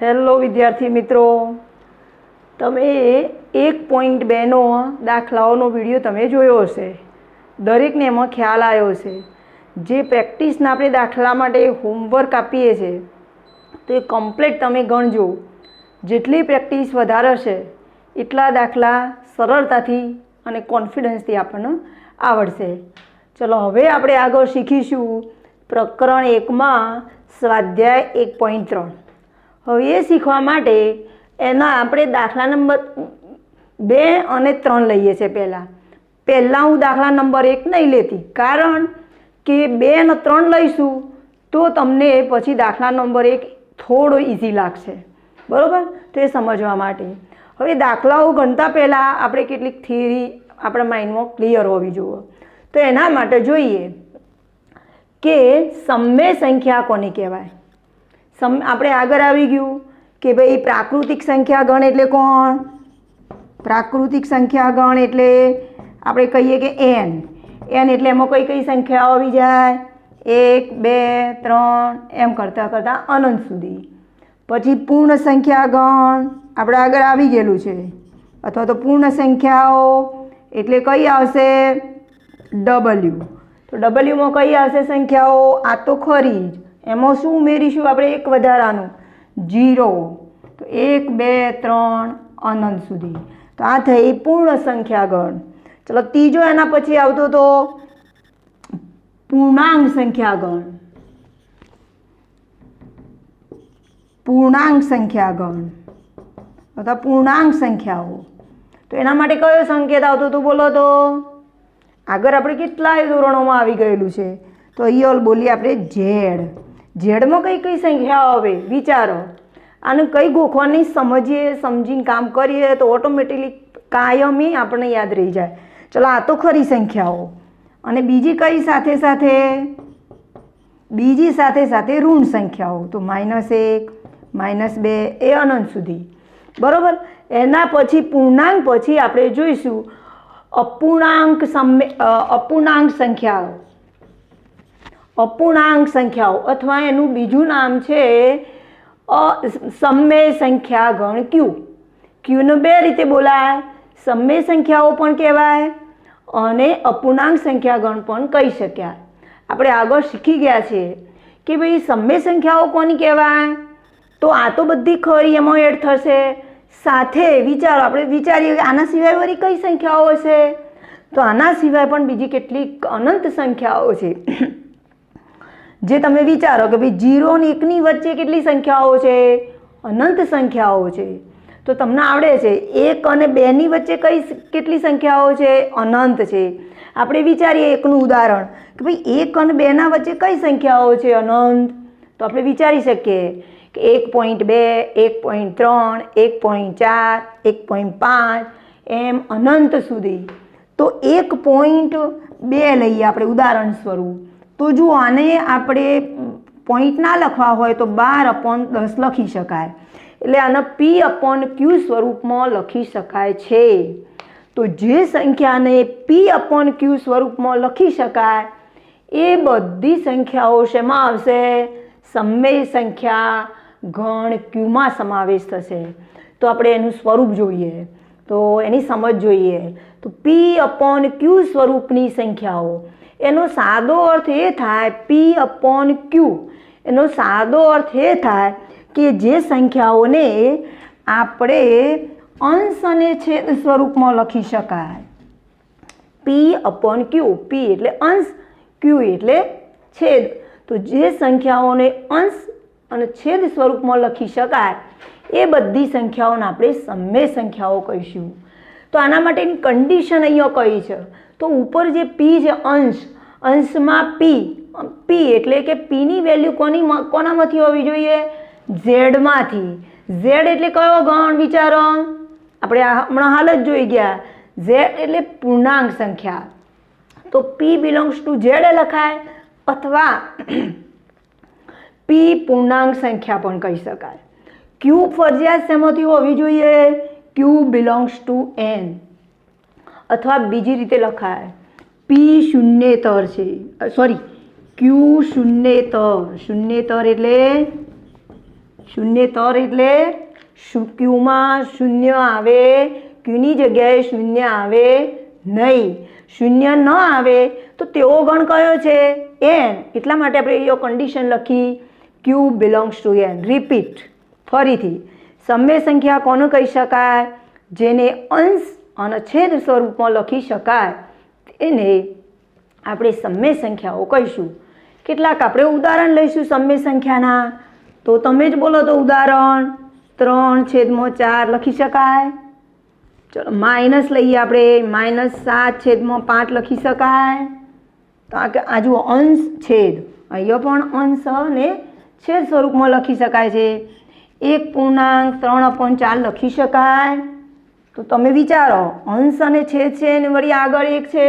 Hello વિદ્યાર્થી મિત્રો, તમે 1.2નો દાખલાઓનો વિડીયો તમે જોયો હશે. દરેકને એમાં ખ્યાલ આવ્યો હશે. જે પ્રેક્ટિસના આપણે દાખલા માટે હોમવર્ક આપીએ છીએ તો એ કમ્પ્લીટ તમે ગણજો. જેટલી પ્રેક્ટિસ વધારે હશે એટલા દાખલા સરળતાથી અને કોન્ફિડન્સથી આપણને આવડશે. ચલો હવે આપણે આગળ શીખીશું પ્રકરણ 1માં સ્વાધ્યાય 1.3. હવે એ શીખવા માટે એના આપણે દાખલા નંબર 2 અને 3 લઈએ છીએ. પહેલાં હું દાખલા નંબર 1 નહીં લેતી, કારણ કે 2 અને 3 લઈશું તો તમને પછી દાખલા નંબર 1 થોડો ઇઝી લાગશે, બરાબર? તો એ સમજવા માટે હવે દાખલાઓ ગણતા પહેલાં આપણે કેટલીક થિયરી આપણા માઇન્ડમાં ક્લિયર હોવી જોઈએ. તો એના માટે જોઈએ કે સમય સંખ્યા કોને કહેવાય. આપણે આગળ આવી ગયું કે ભાઈ પ્રાકૃતિક સંખ્યા ગણ એટલે કોણ? પ્રાકૃતિક સંખ્યા ગણ એટલે આપણે કહીએ કે n એટલે એમાં કઈ કઈ સંખ્યાઓ આવી જાય? 1, 2, 3 એમ કરતાં કરતાં અનંત સુધી. પછી પૂર્ણ સંખ્યા ગણ આપણે આગળ આવી ગયેલું છે, અથવા તો પૂર્ણ સંખ્યાઓ એટલે કઈ આવશે? W. તો Wમાં કઈ આવશે સંખ્યાઓ? આ તો ખરી જ. એમાં શું ઉમેરીશું આપણે? એક વધારાનું 0. તો 1, 2, 3 અનંત સુધી. તો આ થઈ પૂર્ણ સંખ્યા ગણ. ચલો ત્રીજો એના પછી આવતો તો પૂર્ણાંક સંખ્યા ગણ. પૂર્ણાંક સંખ્યા ગણ અથવા પૂર્ણાંક સંખ્યાઓ. તો એના માટે કયો સંકેત આવતો તો બોલો તો? આગળ આપણે કેટલાય ધોરણોમાં આવી ગયેલું છે. તો અહીંયા બોલીએ આપણે ઝેડ. ઝેડમાં કઈ કઈ સંખ્યાઓ આવે વિચારો. આને કઈ ગોખવાની સમજીને કામ કરીએ તો ઓટોમેટિકલી કાયમી આપણને યાદ રહી જાય. ચલો આ તો ખરી સંખ્યાઓ. અને બીજી કઈ સાથે સાથે? બીજી સાથે સાથે ઋણ સંખ્યાઓ. તો -1, -2 એ અનંત સુધી, બરાબર? એના પછી પૂર્ણાંક પછી આપણે જોઈશું અપૂર્ણાંક સંખ્યાઓ. અપૂર્ણાંક સંખ્યાઓ અથવા એનું બીજું નામ છે સમય સંખ્યા ગણ ક્યુ. ક્યુને 2 રીતે બોલાય. સમય સંખ્યાઓ પણ કહેવાય અને અપૂર્ણાંક સંખ્યા ગણ પણ કહી શક્યા. આપણે આગળ શીખી ગયા છીએ કે ભાઈ સમય સંખ્યાઓ કોની કહેવાય? તો આ તો બધી ખરી એમાં એડ થશે. સાથે વિચારો, આપણે વિચારીએ આના સિવાય વળી કઈ સંખ્યાઓ હશે? તો આના સિવાય પણ બીજી કેટલીક અનંત સંખ્યાઓ છે જે તમે વિચારો કે ભાઈ 0 અને 1ની વચ્ચે કેટલી સંખ્યાઓ છે? અનંત સંખ્યાઓ છે. તો તમને આવડે છે 1 અને 2ની વચ્ચે કેટલી સંખ્યાઓ છે? અનંત છે. આપણે વિચારીએ એકનું ઉદાહરણ કે ભાઈ 1 અને 2ના વચ્ચે કઈ સંખ્યાઓ છે? અનંત. તો આપણે વિચારી શકીએ કે 1.2, 1.3, 1.4, 1.5 એમ અનંત સુધી. તો 1.2 લઈએ આપણે ઉદાહરણ સ્વરૂપ. તો જો આને આપણે પોઈન્ટ ના લખવા હોય તો 12/10 લખી શકાય. એટલે આને P/Q સ્વરૂપમાં લખી શકાય છે. તો જે સંખ્યાને P/Q સ્વરૂપમાં લખી શકાય એ બધી સંખ્યાઓ શેમાં આવશે? સમય સંખ્યા ગણ ક્યુમાં સમાવેશ થશે. તો આપણે એનું સ્વરૂપ જોઈએ, તો એની સમજ જોઈએ. તો P/Q સ્વરૂપની સંખ્યાઓ, એનો સાદો અર્થ એ થાય P/Q. એનો સાદો અર્થ એ થાય કે જે સંખ્યાઓને આપણે અંશ અને છેદ સ્વરૂપમાં લખી શકાય. P/Q. P એટલે અંશ, Q એટલે છેદ. તો જે સંખ્યાઓને અંશ અને છેદ સ્વરૂપમાં લખી શકાય એ બધી સંખ્યાઓને આપણે સમય સંખ્યાઓ કહીશું. તો આના માટેની કન્ડિશન અહીંયા કઈ છે? તો ઉપર જે P છે અંશમાં P એટલે કે Pની વેલ્યુ કોનામાંથી હોવી જોઈએ? ઝેડમાંથી. ઝેડ એટલે કયો ગણ વિચારો? આપણે હમણાં હાલ જ જોઈ ગયા. ઝેડ એટલે પૂર્ણાંક સંખ્યા. તો P બિલોંગ્સ ટુ ઝેડ લખાય અથવા P પૂર્ણાંક સંખ્યા પણ કહી શકાય. Q ફરજિયાત શેમાંથી હોવી જોઈએ? Q belongs to n. અથવા બીજી રીતે લખાય P શૂન્યેતર છે, સોરી Q શૂન્યેતર. શૂન્યેતર એટલે શૂન્યેતર એટલે ક્યુમાં શૂન્ય આવે, ક્યુની જગ્યાએ શૂન્ય આવે નહીં. શૂન્ય ન આવે તો તેવો ગણ કયો છે? એન. એટલા માટે આપણે એ કન્ડિશન લખી ક્યુ બિલોંગ્સ ટુ એન. રિપીટ ફરીથી, સમય સંખ્યા કોને કહી શકાય? જેને અંશ અને છેદ સ્વરૂપમાં લખી શકાય એને આપણે સમય સંખ્યાઓ કહીશું. કેટલાક આપણે ઉદાહરણ લઈશું સમય સંખ્યાના. તો તમે જ બોલો તો ઉદાહરણ. 3/4 લખી શકાય. ચલો માઇનસ લઈએ આપણે. -7/5 લખી શકાય. તો આ જુઓ અંશ છેદ, અહીંયા પણ અંશ અને છેદ સ્વરૂપમાં લખી શકાય છે. 1.3/4 લખી શકાય. તો તમે વિચારો, અંશ અને છેદ છે અને વળી આગળ 1 છે,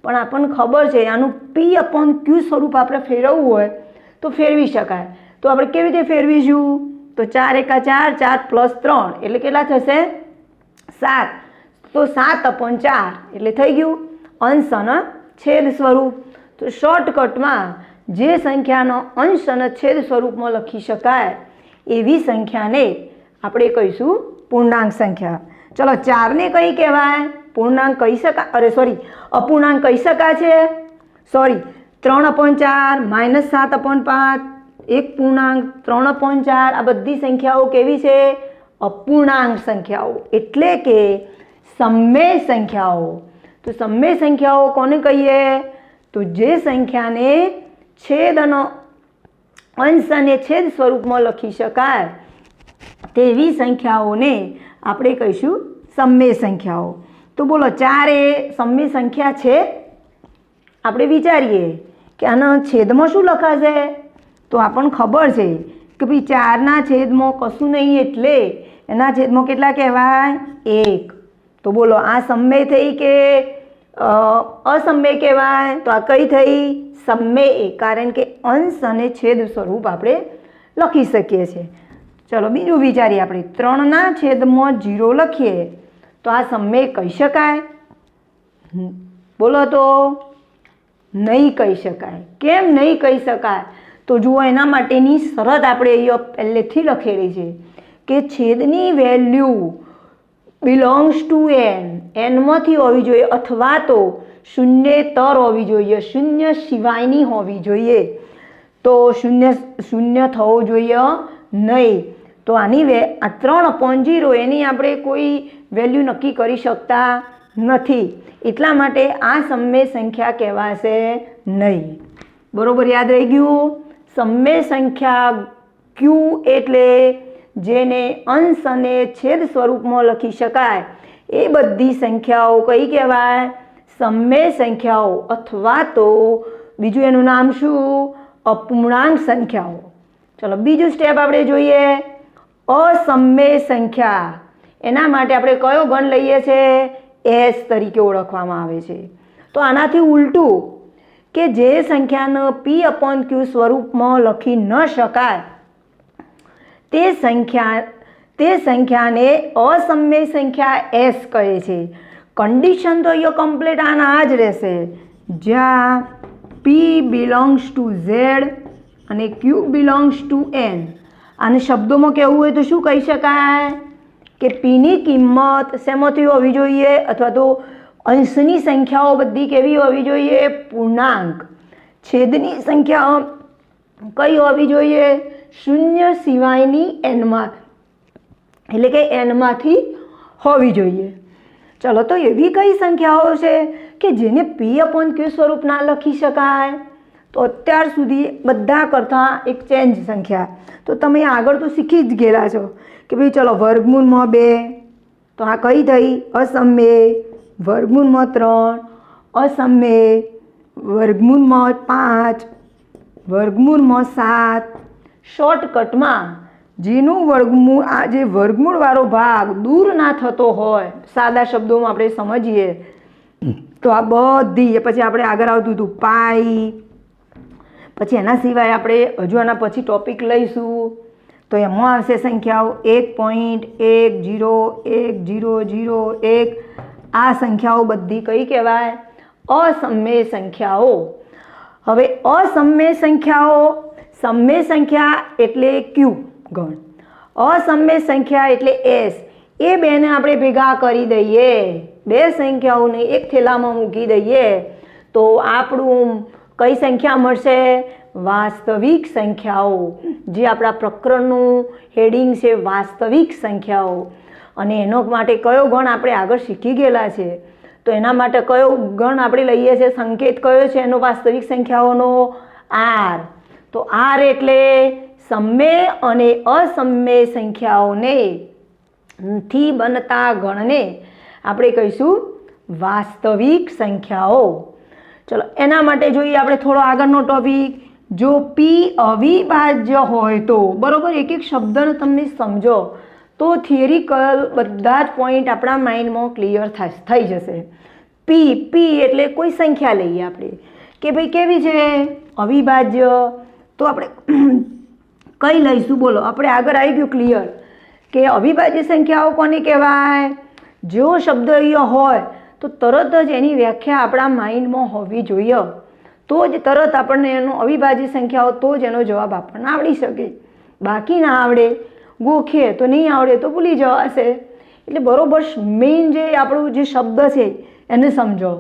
પણ આપણને ખબર છે આનું P/Q સ્વરૂપ આપણે ફેરવવું હોય તો ફેરવી શકાય. તો આપણે કેવી રીતે ફેરવીશું? તો 4 × 4, 4 + 3 એટલે કેટલા થશે? 7. તો 7/4 એટલે થઈ ગયું અંશ અને છેદ સ્વરૂપ. તો શોર્ટકટમાં જે સંખ્યાનો અંશ અને છેદ સ્વરૂપમાં લખી શકાય એવી સંખ્યાને આપણે કહીશું પૂર્ણાંક સંખ્યા. ચલો 4ને કઈ કહેવાય? પૂર્ણાંક કહી શકાય. અરે સોરી, અપૂર્ણાંક કહી શકાય છે. સોરી, 3/4, -7/5, 1.3/4 આ બધી સંખ્યાઓ કેવી છે? અપૂર્ણાંક સંખ્યાઓ, એટલે કે સમય સંખ્યાઓ. તો સમય સંખ્યાઓ કોને કહીએ? તો જે સંખ્યાને છેદ અને અંશ અને છેદ સ્વરૂપમાં લખી શકાય તેવી સંખ્યાઓને આપણે કહીશું સમય સંખ્યાઓ. તો બોલો 4 એ સમય સંખ્યા છે? આપણે વિચારીએ કે આના છેદમાં શું લખાશે? તો આપણને ખબર છે કે ભાઈ 4ના છેદમાં કશું નહીં એટલે એના છેદમાં કેટલા કહેવાય? 1. તો બોલો આ સમય થઈ કે અસમય કહેવાય? તો આ કઈ થઈ? સમય, કારણ કે અંશ અને છેદ સ્વરૂપ આપણે લખી શકીએ છીએ. ચલો બીજું વિચારીએ આપણે. 3ના છેદમાં 0 લખીએ તો આ સમય કહી શકાય? બોલો તો નહીં કહી શકાય. કેમ નહીં કહી શકાય? તો જુઓ, એના માટેની શરત આપણે અહીંયા પહેલેથી લખેલી છે કે છેદની વેલ્યુ બિલોંગ્સ ટુ એન, એનમાંથી હોવી જોઈએ અથવા તો શૂન્યેતર હોવી જોઈએ, શૂન્ય સિવાયની હોવી જોઈએ. તો શૂન્ય થવો જોઈએ નહીં. તો આની આ 3/0 એની આપણે કોઈ વેલ્યુ નક્કી કરી શકતા નથી. એટલા માટે આ સમય સંખ્યા કહેવાશે નહીં. બરોબર યાદ રહી ગયું? સમય સંખ્યા ક્યુ એટલે જેને અંશ અને છેદ સ્વરૂપમાં લખી શકાય એ બધી સંખ્યાઓ કઈ કહેવાય? સમય સંખ્યાઓ, અથવા તો બીજું એનું નામ શું? અપૂર્ણાંક સંખ્યાઓ. ચલો બીજું સ્ટેપ આપણે જોઈએ. અસમય સંખ્યા. એના માટે આપણે કયો ગણ લઈએ છીએ? એસ તરીકે ઓળખવામાં આવે છે. તો આનાથી ઉલટું, કે જે સંખ્યાનો P/Q સ્વરૂપમાં લખી ન શકાય તે સંખ્યાને અસમય સંખ્યા એસ કહે છે. કન્ડિશન તો અહીંયા કમ્પ્લીટ આના જ રહેશે, જ્યાં P બિલોંગ્સ ટુ ઝેડ અને Q બિલોંગ્સ ટુ એન. આને શબ્દોમાં કહેવું હોય તો શું કહી શકાય? કે Pની કિંમત શેમાંથી હોવી જોઈએ? અથવા તો અંશની સંખ્યાઓ બધી કેવી હોવી જોઈએ? પૂર્ણાંક. છેદની સંખ્યા કઈ હોવી જોઈએ? શૂન્ય સિવાયની એનમાં, એટલે કે એનમાંથી હોવી જોઈએ. ચલો, તો એવી કઈ સંખ્યાઓ છે કે જેને P/Q સ્વરૂપ ના લખી શકાય? તો અત્યાર સુધી બધા કરતાં એક ચેન્જ સંખ્યા તો તમે આગળ તો શીખી જ ગયેલા છો કે ભાઈ ચલો વર્ગમૂળમાં 2, તો આ કઈ થઈ? અસમય. વર્ગમૂળમાં 3 અસમય. વર્ગમૂળમાં 5, વર્ગમૂળમાં 7. શોર્ટકટમાં જેનું વર્ગમૂળ, આ જે વર્ગમૂળવાળો ભાગ દૂર ના થતો હોય, સાદા શબ્દોમાં આપણે સમજીએ તો આ બધી, પછી આપણે આગળ આવતું હતું પાઈ, પછી એના સિવાય આપણે હજુ આના પછી ટોપિક લઈશું તો એમાં આવશે સંખ્યાઓ 1.101001. આ સંખ્યાઓ બધી કઈ કહેવાય? અસમય સંખ્યાઓ. હવે અસમય સંખ્યાઓ, સમય સંખ્યા એટલે ક્યુ ગણ અસમમેય સંખ્યા એટલે એસ, એ બેને આપણે ભેગા કરી દઈએ, બે સંખ્યાઓને એક થેલામાં મૂકી દઈએ તો આપણું કઈ સંખ્યા મળશે? વાસ્તવિક સંખ્યાઓ, જે આપણા પ્રકરણનું હેડિંગ છે વાસ્તવિક સંખ્યાઓ. અને એનો માટે કયો ગણ આપણે આગળ શીખી ગયેલા છે, તો એના માટે કયો ગણ આપણે લઈએ છીએ, સંકેત કયો છે એનો વાસ્તવિક સંખ્યાઓનો? આર. તો આર એટલે સમમેય અને અસમમેય સંખ્યાઓને થી બનતા ગણને આપણે કહીશું વાસ્તવિક સંખ્યાઓ. ચલો એના માટે જોઈએ આપણે થોડો આગળનો ટોપિક. જો પી અવિભાજ્ય હોય તો, બરોબર, એક એક શબ્દને તમે સમજો તો થિયરિકલ બધા જ પોઈન્ટ આપણા માઇન્ડમાં ક્લિયર થઈ જશે. પી એટલે કોઈ સંખ્યા લઈએ આપણે કે ભાઈ કેવી છે? અવિભાજ્ય. તો આપણે કઈ લઈશું? બોલો, આપણે આગળ આવી ગયું ક્લિયર કે અવિભાજ્ય સંખ્યાઓ કોને કહેવાય? જો શબ્દ અહીંયા હોય તો તરત જ એની વ્યાખ્યા આપણા માઇન્ડમાં હોવી જોઈએ, તો જ તરત આપણને એનો અવિભાજ્ય સંખ્યાઓ, તો જ એનો જવાબ આપણને આવડી શકે. બાકી ના આવડે, ગોખીએ તો નહીં આવડે તો ભૂલી જવાશે. એટલે બરોબર મેઇન જે આપણું જે શબ્દ છે એને સમજો.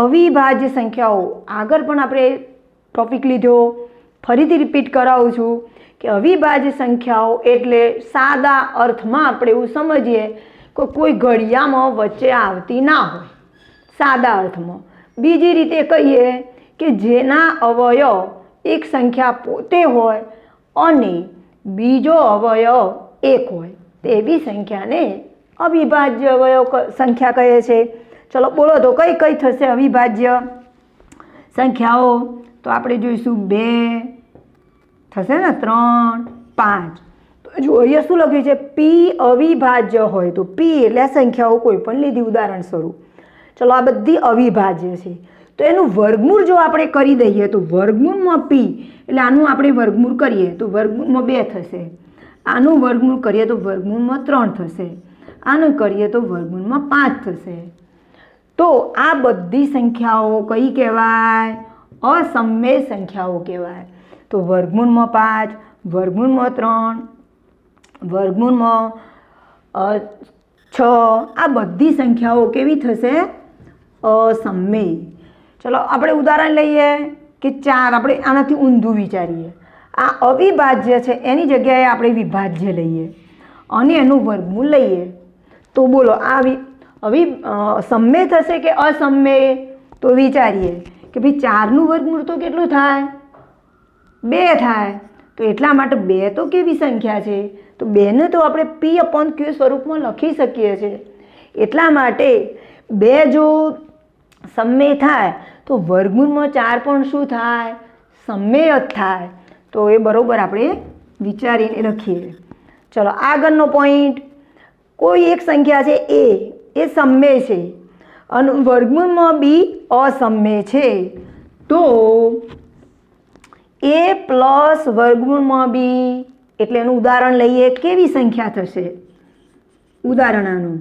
અવિભાજ્ય સંખ્યાઓ, આગળ પણ આપણે ટોપિક લીધો, ફરીથી રિપીટ કરાવું છું કે અવિભાજ્ય સંખ્યાઓ એટલે સાદા અર્થમાં આપણે એવું સમજીએ કે કોઈ ઘડિયામાં વચ્ચે આવતી ના હોય, સાદા અર્થમાં. બીજી રીતે કહીએ કે જેના અવયવ એક સંખ્યા પોતે હોય અને બીજો અવયવ એક હોય, તેવી સંખ્યાને અવિભાજ્ય અવયવ સંખ્યા કહે છે. ચલો બોલો તો કઈ કઈ થશે અવિભાજ્ય સંખ્યાઓ? તો આપણે જોઈશું 2 થશે ને, 3, 5. તો જો અહીંયા શું લખ્યું છે? પી અવિભાજ્ય હોય તો પી એટલે આ સંખ્યાઓ કોઈ પણ લીધી ઉદાહરણ સ્વરૂપ. ચલો આ બધી અવિભાજ્ય છે તો એનું વર્ગમૂળ જો આપણે કરી દઈએ તો વર્ગમૂળમાં પી એટલે આનું આપણે વર્ગમૂળ કરીએ તો વર્ગમૂળમાં 2 થશે, આનું વર્ગમૂળ કરીએ તો વર્ગમૂળમાં 3 થશે, આનું કરીએ તો વર્ગમૂળમાં 5 થશે. તો આ બધી સંખ્યાઓ કઈ કહેવાય? અસમમેય સંખ્યાઓ કહેવાય. તો વર્ગમૂળમાં 5, વર્ગમૂળમાં 3, વર્ગમૂળમાં 6, આ બધી સંખ્યાઓ કેવી થશે? અસમમેય. ચલો આપણે ઉદાહરણ લઈએ કે 4. આપણે આનાથી ઊંધું વિચારીએ, આ અવિભાજ્ય છે એની જગ્યાએ આપણે વિભાજ્ય લઈએ અને એનું વર્ગમૂળ લઈએ તો બોલો આ સમમેય થશે કે અસમમેય? તો વિચારીએ કે ભાઈ 4નું વર્ગમૂળ તો કેટલું થાય? 2 થાય. તો એટલા માટે 2 તો કેવી સંખ્યા છે? તો 2ને તો આપણે P/Q સ્વરૂપમાં લખી શકીએ છીએ. એટલા માટે 2 જો સમમેય થાય તો વર્ગમૂળમાં 4 પણ શું થાય? સમમેય જ થાય. તો એ બરોબર આપણે વિચારીને લખીએ. ચલો આગળનો પોઈન્ટ. કોઈ એક સંખ્યા છે એ સમમેય છે અને વર્ગમૂળમાં બી અસમમેય છે તો a પ્લસ વર્ગમૂળમાં બી એટલે એનું ઉદાહરણ લઈએ. કેવી સંખ્યા થશે? ઉદાહરણ આનું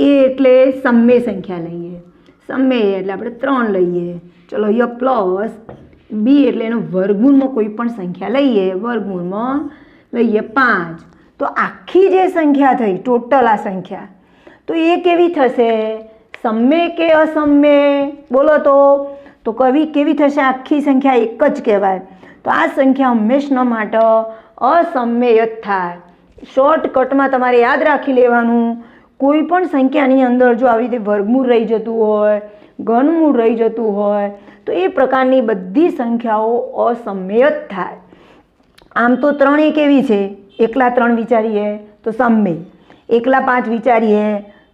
a એટલે સમમેય સંખ્યા લઈએ, સમમેય એટલે આપણે 3 લઈએ. ચલો અહીંયા પ્લસ બી એટલે એનું વર્ગમૂળમાં કોઈ પણ સંખ્યા લઈએ, વર્ગમૂળમાં લઈએ 5. તો આખી જે સંખ્યા થઈ ટોટલ આ સંખ્યા, તો એ કેવી થશે? સમમેય કે અસમમેય? બોલો તો કેવી થશે? આખી સંખ્યા એક જ કહેવાય. તો આ સંખ્યા હંમેશા માટે અસમમેય જ થાય. શોર્ટકટમાં તમારે યાદ રાખી લેવાનું, કોઈ પણ સંખ્યાની અંદર જો આવી રીતે વર્ગમૂળ રહી જતું હોય, ઘનમૂળ રહી જતું હોય તો એ પ્રકારની બધી સંખ્યાઓ અસમમેય જ થાય. આમ તો 3 એ કેવી છે? એકલા 3 વિચારીએ તો સમમેય, એકલા 5 વિચારીએ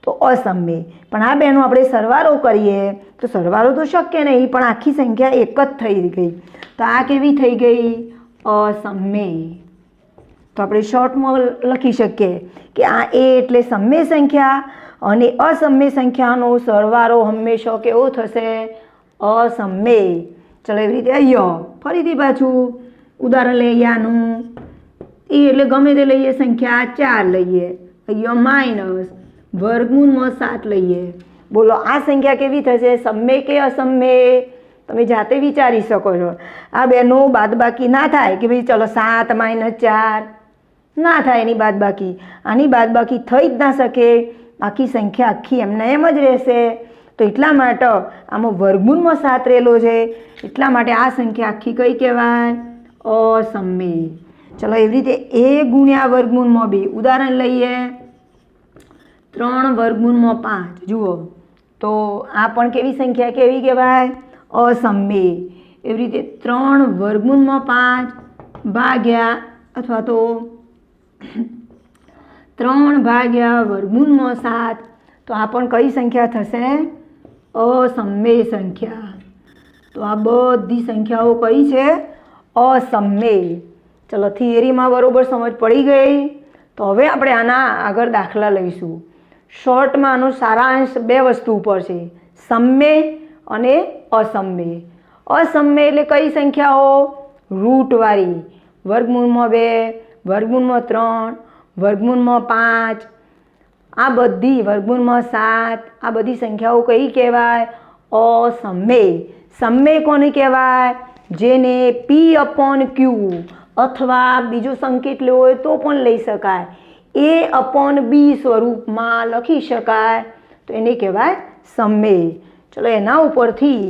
તો અસમમેય. પણ આ બેનો આપણે સરવાળો કરીએ તો સરવાળો તો શક્ય નહીં, પણ આખી સંખ્યા એક જ થઈ ગઈ. તો આ કેવી થઈ ગઈ? અસમમેય. તો આપણે શોર્ટમાં લખી શકીએ કે આ એ એટલે સમમેય સંખ્યા અને અસમમેય સંખ્યાનો સરવાળો હંમેશા કેવો થશે? અસમમેય. ચલો એવી રીતે અહીંયા ફરીથી પાછું ઉદાહરણ લઈએ. આનું એ એટલે ગમે તે લઈએ સંખ્યા 4 લઈએ, અહીંયા માઇનસ વર્ગમૂળમાં 7 લઈએ. બોલો આ સંખ્યા કેવી થશે? સમમેય કે અસમમેય? તમે જાતે વિચારી શકો છો. આ બેનો બાદબાકી ના થાય કે ભાઈ ચલો 7 - 4, ના થાય એની બાદબાકી. આની બાદબાકી થઈ જ ના શકે. આખી સંખ્યા આખી એમને એમ જ રહેશે. તો એટલા માટે આમાં વર્ગમૂળમાં 7 રહેલો છે, એટલા માટે આ સંખ્યા આખી કઈ કહેવાય? અસમમેય. ચલો એવી રીતે a ગુણ્યા વર્ગમૂળમાં 2. ઉદાહરણ લઈએ 3 વર્ગમૂળમાં 5. જુઓ તો આ પણ કેવી સંખ્યા કેવી કહેવાય? અસમમેય. એવી રીતે 3 વર્ગમૂળમાં 5 ભાગ્યા અથવા તો 3 ભાગ્યા વર્ગમૂળમાં 7. તો આ પણ કઈ સંખ્યા થશે? અસમમેય સંખ્યા. તો આ બધી સંખ્યાઓ કઈ છે? અસમમેય. ચલો થિયરીમાં બરોબર સમજ પડી ગઈ. તો હવે આપણે આના આગળ દાખલા લઈશું. શોર્ટમાં આનો સારાંશ 2 વસ્તુ ઉપર છે, સમમેય અને અસમમેય. અસમમેય એટલે કઈ સંખ્યાઓ? રૂટવાળી. વર્ગમૂળમાં 2, વર્ગમૂળમાં 3, વર્ગમૂળમાં 5, આ બધી વર્ગમૂળમાં 7, આ બધી સંખ્યાઓ કઈ કહેવાય? અસમમેય. સમમેય કોને કહેવાય? જેને p/q અથવા બીજો સંકેત લેવો હોય તો પણ લઈ શકાય, a/b સ્વરૂપમાં લખી શકાય, તો એને કહેવાય સમમેય. ચલો એના ઉપરથી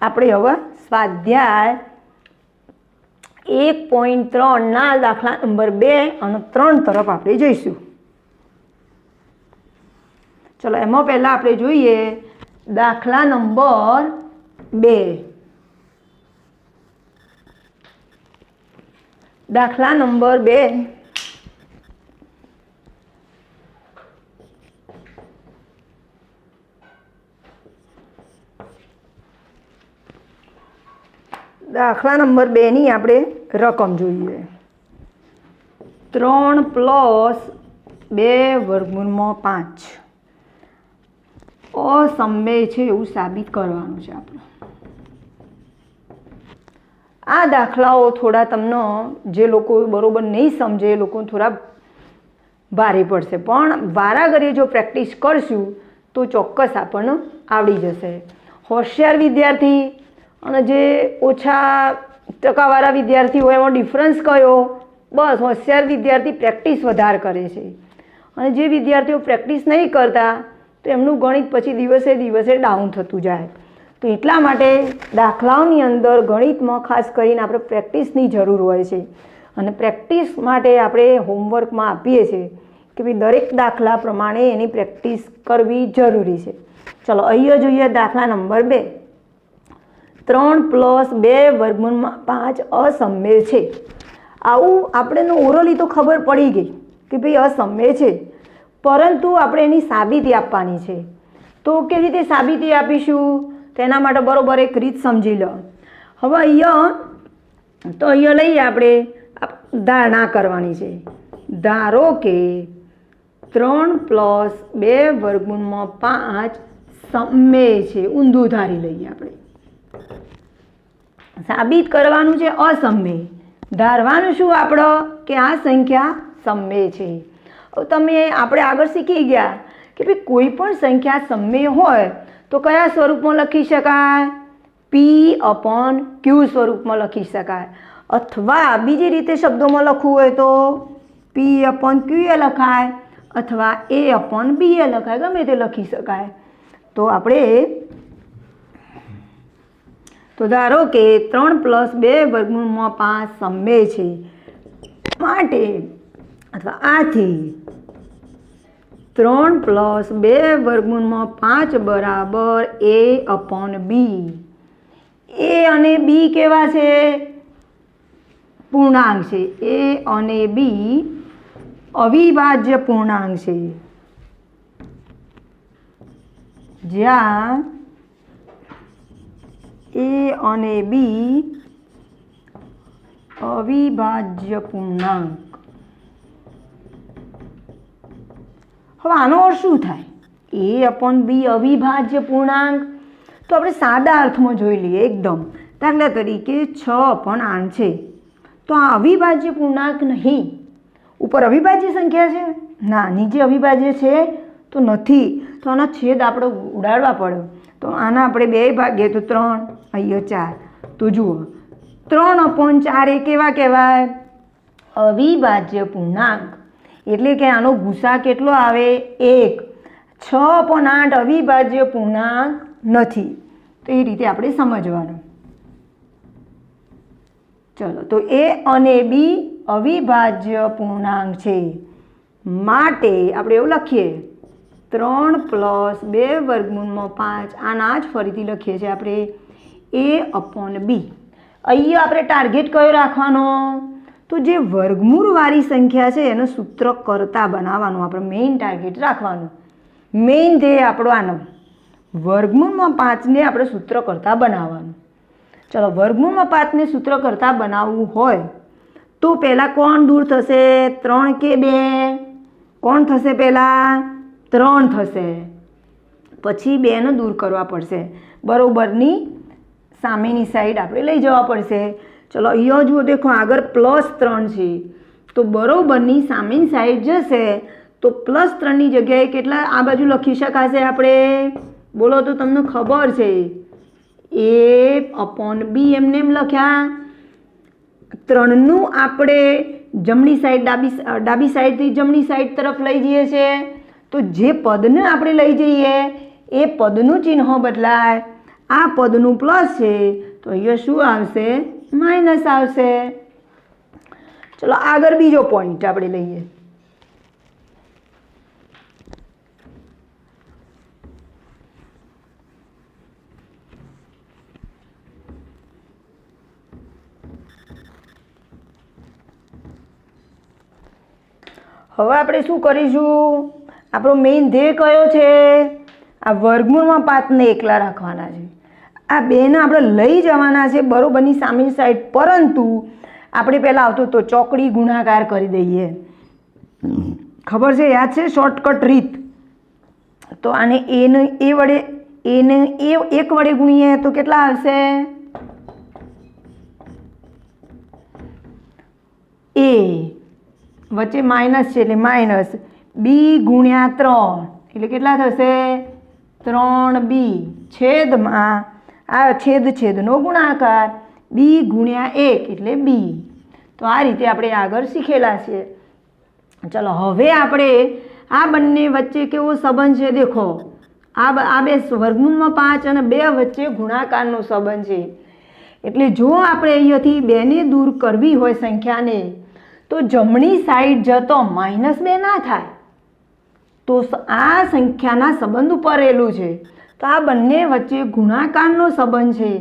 આપણે હવે સ્વાધ્યાય 1.3 ના દાખલા નંબર 2 અને 3 તરફ આપણે જઈશું. ચલો એમાં પહેલાં આપણે જોઈએ દાખલા નંબર 2. દાખલા નંબર 2. દાખલા નંબર 2 ની આપણે રકમ જોઈએ. 3 + 2 વર્ગમૂળમાં 5 અસમમેય છે એવું સાબિત કરવાનું છે આપણે. આ દાખલાઓ થોડા તમને જે લોકો બરોબર નહીં સમજે એ લોકો થોડા ભારે પડશે, પણ વારાઘડીએ જો પ્રેક્ટિસ કરશું તો ચોક્કસ આપણને આવડી જશે. હોશિયાર વિદ્યાર્થી અને જે ઓછા ટકાવાળા વિદ્યાર્થી હોય એમાં ડિફરન્સ કયો? બસ હોશિયાર વિદ્યાર્થી પ્રેક્ટિસ વધારે કરે છે, અને જે વિદ્યાર્થીઓ પ્રેક્ટિસ નહીં કરતા તો એમનું ગણિત પછી દિવસે દિવસે ડાઉન થતું જાય. તો એટલા માટે દાખલાઓની અંદર ગણિતમાં ખાસ કરીને આપણે પ્રેક્ટિસની જરૂર હોય છે, અને પ્રેક્ટિસ માટે આપણે હોમવર્કમાં આપીએ છીએ કે ભાઈ દરેક દાખલા પ્રમાણે એની પ્રેક્ટિસ કરવી જરૂરી છે. ચલો અહીંયા જોઈએ દાખલા નંબર 2. 3 + 2 વર્ગમૂળમાં 5 અસમમેય છે. આવું આપણે ઓરલી તો ખબર પડી ગઈ કે ભાઈ અસમમેય છે, પરંતુ આપણે એની સાબિતી આપવાની છે. તો કેવી રીતે સાબિતી આપીશું? તેના માટે બરોબર એક રીત સમજી લો. હવે અહીંયા લઈએ આપણે ધારણા કરવાની છે. ધારો કે 3 + 2 વર્ગમૂળમાં 5 સમમેય છે. ઊંધું ધારી લઈએ આપણે. સાબિત કરવાનું છે અસમમેય. ધારવાનું શું આપણે? કે આ સંખ્યા સમમેય છે. આપણે આગળ શીખી ગયા કે ભાઈ કોઈ પણ સંખ્યા સમમેય હોય તો કયા સ્વરૂપમાં લખી શકાય? p/q સ્વરૂપમાં લખી શકાય, અથવા બીજી રીતે શબ્દોમાં લખવું હોય તો p/q એ લખાય અથવા a/b એ લખાય, ગમે તે લખી શકાય. તો આપણે ધારો કે 3 + 2 વર્ગમૂળમાં 5 સમમેય છે, માટે અથવા આથી 3 + 2 વર્ગમૂળમાં 5 બરાબર a/b. a અને b કેવા છે? પૂર્ણાંક છે. a અને b અવિભાજ્ય પૂર્ણાંક છે, જ્યાં a અને b અવિભાજ્ય પૂર્ણાંક. હવે આનો અર્થ શું થાય? a/b અવિભાજ્ય પૂર્ણાંક તો આપણે સાદા અર્થમાં જોઈ લઈએ એકદમ. દાખલા તરીકે 6/8 છે, તો આ અવિભાજ્ય પૂર્ણાંક નહીં. ઉપર અવિભાજ્ય સંખ્યા છે? ના, નીચે અવિભાજ્ય છે તો નથી. તો આના છેદ આપણે ઉડાડવા પડે. તો આના આપણે 2 ભાગીએ તો 3, અહીંયા 4. તો જુઓ 3/4 એ કેવા કહેવાય? અવિભાજ્ય પૂર્ણાંક. એટલે કે આનો ગુસા કેટલો આવે 1। 6/8 અવિભાજ્ય પૂર્ણાંક નથી, તો એ રીતે આપણે સમજવાનું। ચલો, તો એ અને બી અવિભાજ્ય પૂર્ણાંક છે, માટે આપણે એવું લખીએ 3 + 2 વર્ગમૂળમાં 5, આના જ ફરીથી લખીએ છીએ આપણે a/b। અહીંયા આપણે ટાર્ગેટ કયો રાખવાનો? તો જે વર્ગમૂળવાળી સંખ્યા છે એનું સૂત્ર કરતા બનાવવાનું, આપણે મેઇન ટાર્ગેટ રાખવાનું। મેઇન ધ્યેય આપણો આનો વર્ગમૂળમાં 5ને આપણે સૂત્ર કરતા બનાવવાનું। ચલો, વર્ગમૂળમાં 5ને સૂત્ર કરતા બનાવવું હોય તો પહેલાં કોણ દૂર થશે? 3 કે 2? કોણ થશે પહેલાં? 3 થશે, પછી 2ને દૂર કરવા પડશે, બરોબરની સામેની સાઈડ આપણે લઈ જવા પડશે। ચલો, અહીંયા જુઓ, દેખો આગળ +3 છે, તો બરોબરની સામેની સાઈડ જશે તો +3ની જગ્યાએ કેટલા આ બાજુ લખી શકાશે આપણે? બોલો તો તમને ખબર છે, a/b એમને એમ લખ્યા। 3નું આપણે જમણી સાઈડ ડાબી સાઈડથી જમણી સાઈડ તરફ લઈ જઈએ છીએ, તો જે પદને આપણે લઈ જઈએ એ પદનું ચિહ્ન બદલાય। આ પદનું પ્લસ છે તો અહીંયા શું આવશે? માઇનસ આવશે। ચલો, આગળ બીજો પોઈન્ટ આપણે લઈએ। હવે આપણે શું કરીશું? આપણો મેઇન ધ્યેય કયો છે? આ વર્ગમૂળમાં 5ને એકલા રાખવાના છે, આ 2ને આપણે લઈ જવાના છે બરોબરની સામેની સાઈડ, પરંતુ આપણે પહેલાં આવતો તો ચોકડી ગુણાકાર કરી દઈએ, ખબર છે, યાદ છે શોર્ટકટ રીત? તો આને એને એ વડે એને એ 1 વડે ગુણીએ તો કેટલા આવશે? a વચ્ચે માઇનસ છે એટલે માઇનસ, બી ગુણ્યા 3 એટલે કેટલા થશે? 3b છેદમાં આ છેદનો ગુણાકાર બી ગુણ્યા 1 એટલે બી। તો આ રીતે આપણે આગળ શીખેલા છે। ચલો, હવે આપણે આ બંને વચ્ચે કેવો સંબંધ છે? દેખો, આ બે વર્ગમૂળમાં 5 અને 2 વચ્ચે ગુણાકારનો સંબંધ છે, એટલે જો આપણે અહીંયાથી 2ને દૂર કરવી હોય સંખ્યાને, તો જમણી સાઈડ જતો -2 ના થાય, તો આ સંખ્યાના સંબંધ ઉપર રહેલું છે, તો આ બંને વચ્ચે ગુણાકારનો સંબંધ છે,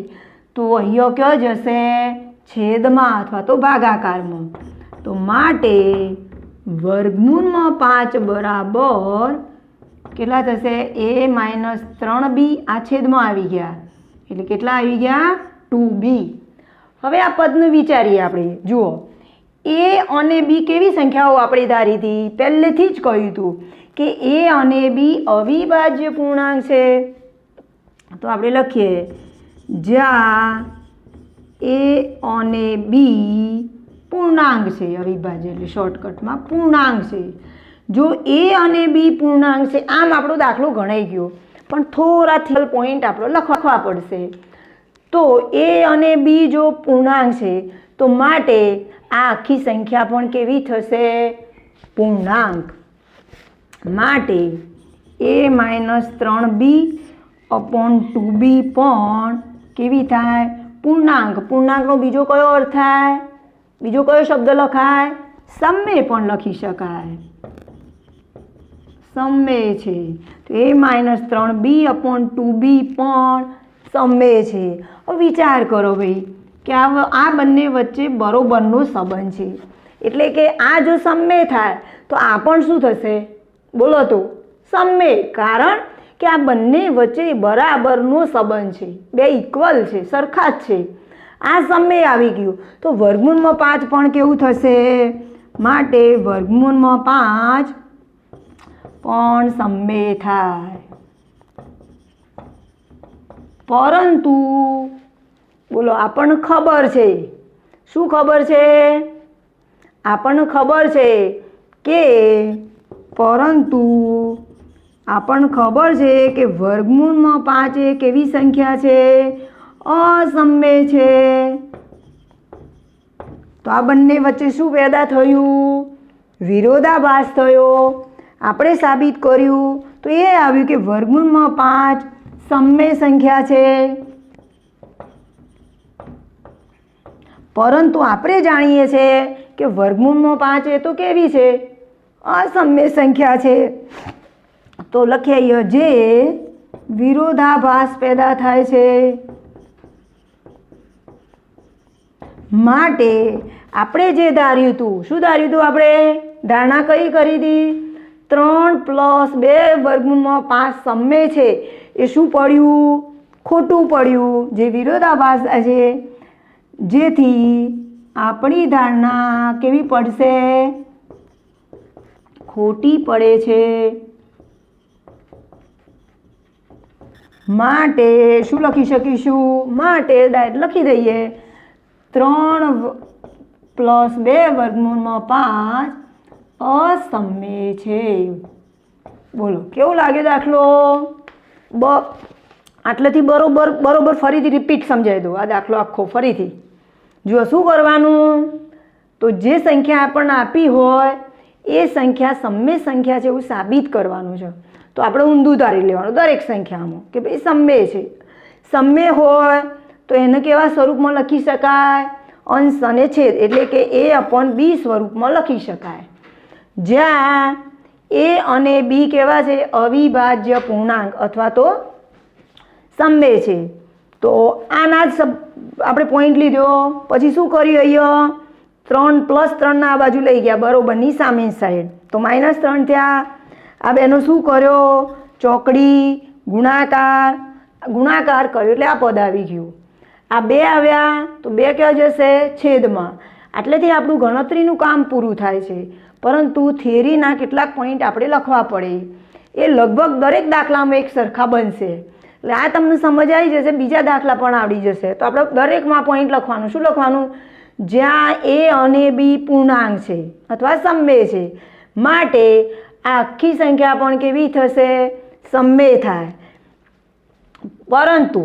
તો અહીંયા કયો જશે? છેદમાં અથવા તો ભાગાકારમાં। તો માટે વર્ગમૂળમાં 5 બરાબર કેટલા થશે? a-3b, આ છેદમાં આવી ગયા એટલે કેટલા આવી ગયા? 2b। હવે આ પદને વિચારીએ આપણે। જુઓ, a અને b કેવી સંખ્યાઓ આપણે ધારી હતી? પહેલેથી જ કહ્યું હતું કે a અને b અવિભાજ્ય પૂર્ણાંક છે, તો આપણે લખીએ જ્યાં a અને b પૂર્ણાંક છે, અવિભાજ્ય એટલે શોર્ટકટમાં પૂર્ણાંક છે। જો a અને b પૂર્ણાંક છે, આમ આપણો દાખલો ગણાઈ ગયો, પણ થોડા થિયલ પોઈન્ટ આપણો લખવા પડશે। તો a અને b જો પૂર્ણાંક છે, તો માટે આ આખી સંખ્યા પણ કેવી થશે? પૂર્ણાંક। માટે a-3b/2b પણ કેવી થાય? પૂર્ણાંક। પૂર્ણાંકનો બીજો કયો અર્થ થાય? બીજો કયો શબ્દ લખાય? સમમેય પણ લખી શકાય, સમમેય છે, તો a-3b/2b પણ સમમેય છે। હવે વિચાર કરો ભાઈ કે આ બંને વચ્ચે બરોબરનો સંબંધ છે, એટલે કે આ જો સમમેય થાય તો આ પણ શું થશે? બોલો તો સમમેય, કારણ કે આ બંને વચ્ચે બરાબરનો સંબંધ છે, બે ઇક્વલ છે, સરખા જ છે। આ સમમેય આવી ગયું તો વર્ગમૂળમાં 5 પણ કેવું થશે? માટે વર્ગમૂળમાં 5 પણ સમમેય થાય, પરંતુ બોલો આપણને ખબર છે, શું ખબર છે? આપણને ખબર છે કે પરંતુ આપણને ખબર છે કે વર્ગમૂળમાં 5 એ કેવી સંખ્યા છે? અસમમેય છે। તો આ બંને વચ્ચે શું પેદા થયું? વિરોધાભાસ થયો. આપણે સાબિત કર્યું તો એ આવ્યું કે વર્ગમૂળમાં 5 સમમેય સંખ્યા છે, પરંતુ આપણે જાણીએ છીએ કે વર્ગમૂળમાં 5 એ તો કેવી છે? અસમમેય સંખ્યા છે. તો લખીએ જે વિરોધાભાસ પેદા થાય છે, માટે આપણે જે ધાર્યું હતું, શું ધાર્યું હતું? આપણે ધારણા કઈ કરી હતી? 3 + 2 વર્ગમૂળમાં 5 સમમેય છે. એ શું પડ્યું? ખોટું પડ્યું. જે વિરોધાભાસ છે, જેથી આપણી ધારણા કેવી પડશે? ખોટી પડે છે. માટે શું લખી શકીશું? માટે ડાયરેક્ટ લખી દઈએ 3 + 2 વર્ગમૂળમાં 5 અસમમેય છે. બોલો કેવું લાગે દાખલો? આટલેથી બરોબર ફરીથી રિપીટ સમજાવી દો આ દાખલો આખો ફરીથી. જો શું કરવાનું? તો જે સંખ્યા આપણને આપી હોય એ સંખ્યા સમમેય સંખ્યા છે એવું સાબિત કરવાનું છે. તો આપણે ઊંધું ધારી લેવાનું દરેક સંખ્યામાં કે ભાઈ સમમેય છે. સમમેય હોય તો એને કેવા સ્વરૂપમાં લખી શકાય? અંશ અને છેદ, એટલે કે a/b સ્વરૂપમાં લખી શકાય. જ્યાં a અને b કેવા છે? અવિભાજ્ય પૂર્ણાંક અથવા તો સમમેય છે. તો આના જ આપણે પોઈન્ટ લીધો. પછી શું કર્યું? અહીંયા 3 + 3 ના આ બાજુ લઈ ગયા બરોબરની સામેની સાઈડ, તો -3 થયા. આ બેનો શું કર્યો? ચોકડી ગુણાકાર કર્યો એટલે આ પદ આવી ગયું. આ 2 આવ્યા તો 2 ક્યાં જશે? છેદમાં. આટલેથી આપણું ગણતરીનું કામ પૂરું થાય છે. પરંતુ થિયરીના કેટલાક પોઈન્ટ આપણે લખવા પડે. એ લગભગ દરેક દાખલામાં એક સરખા બનશે. એટલે આ તમને સમજ આવી જશે, બીજા દાખલા પણ આવડી જશે. તો આપણે દરેકમાં પોઈન્ટ લખવાનું. શું લખવાનું? જ્યાં a અને b પૂર્ણાંક છે અથવા સમમેય છે, માટે આ આખી સંખ્યા પણ કેવી થશે? સમમેય થાય. પરંતુ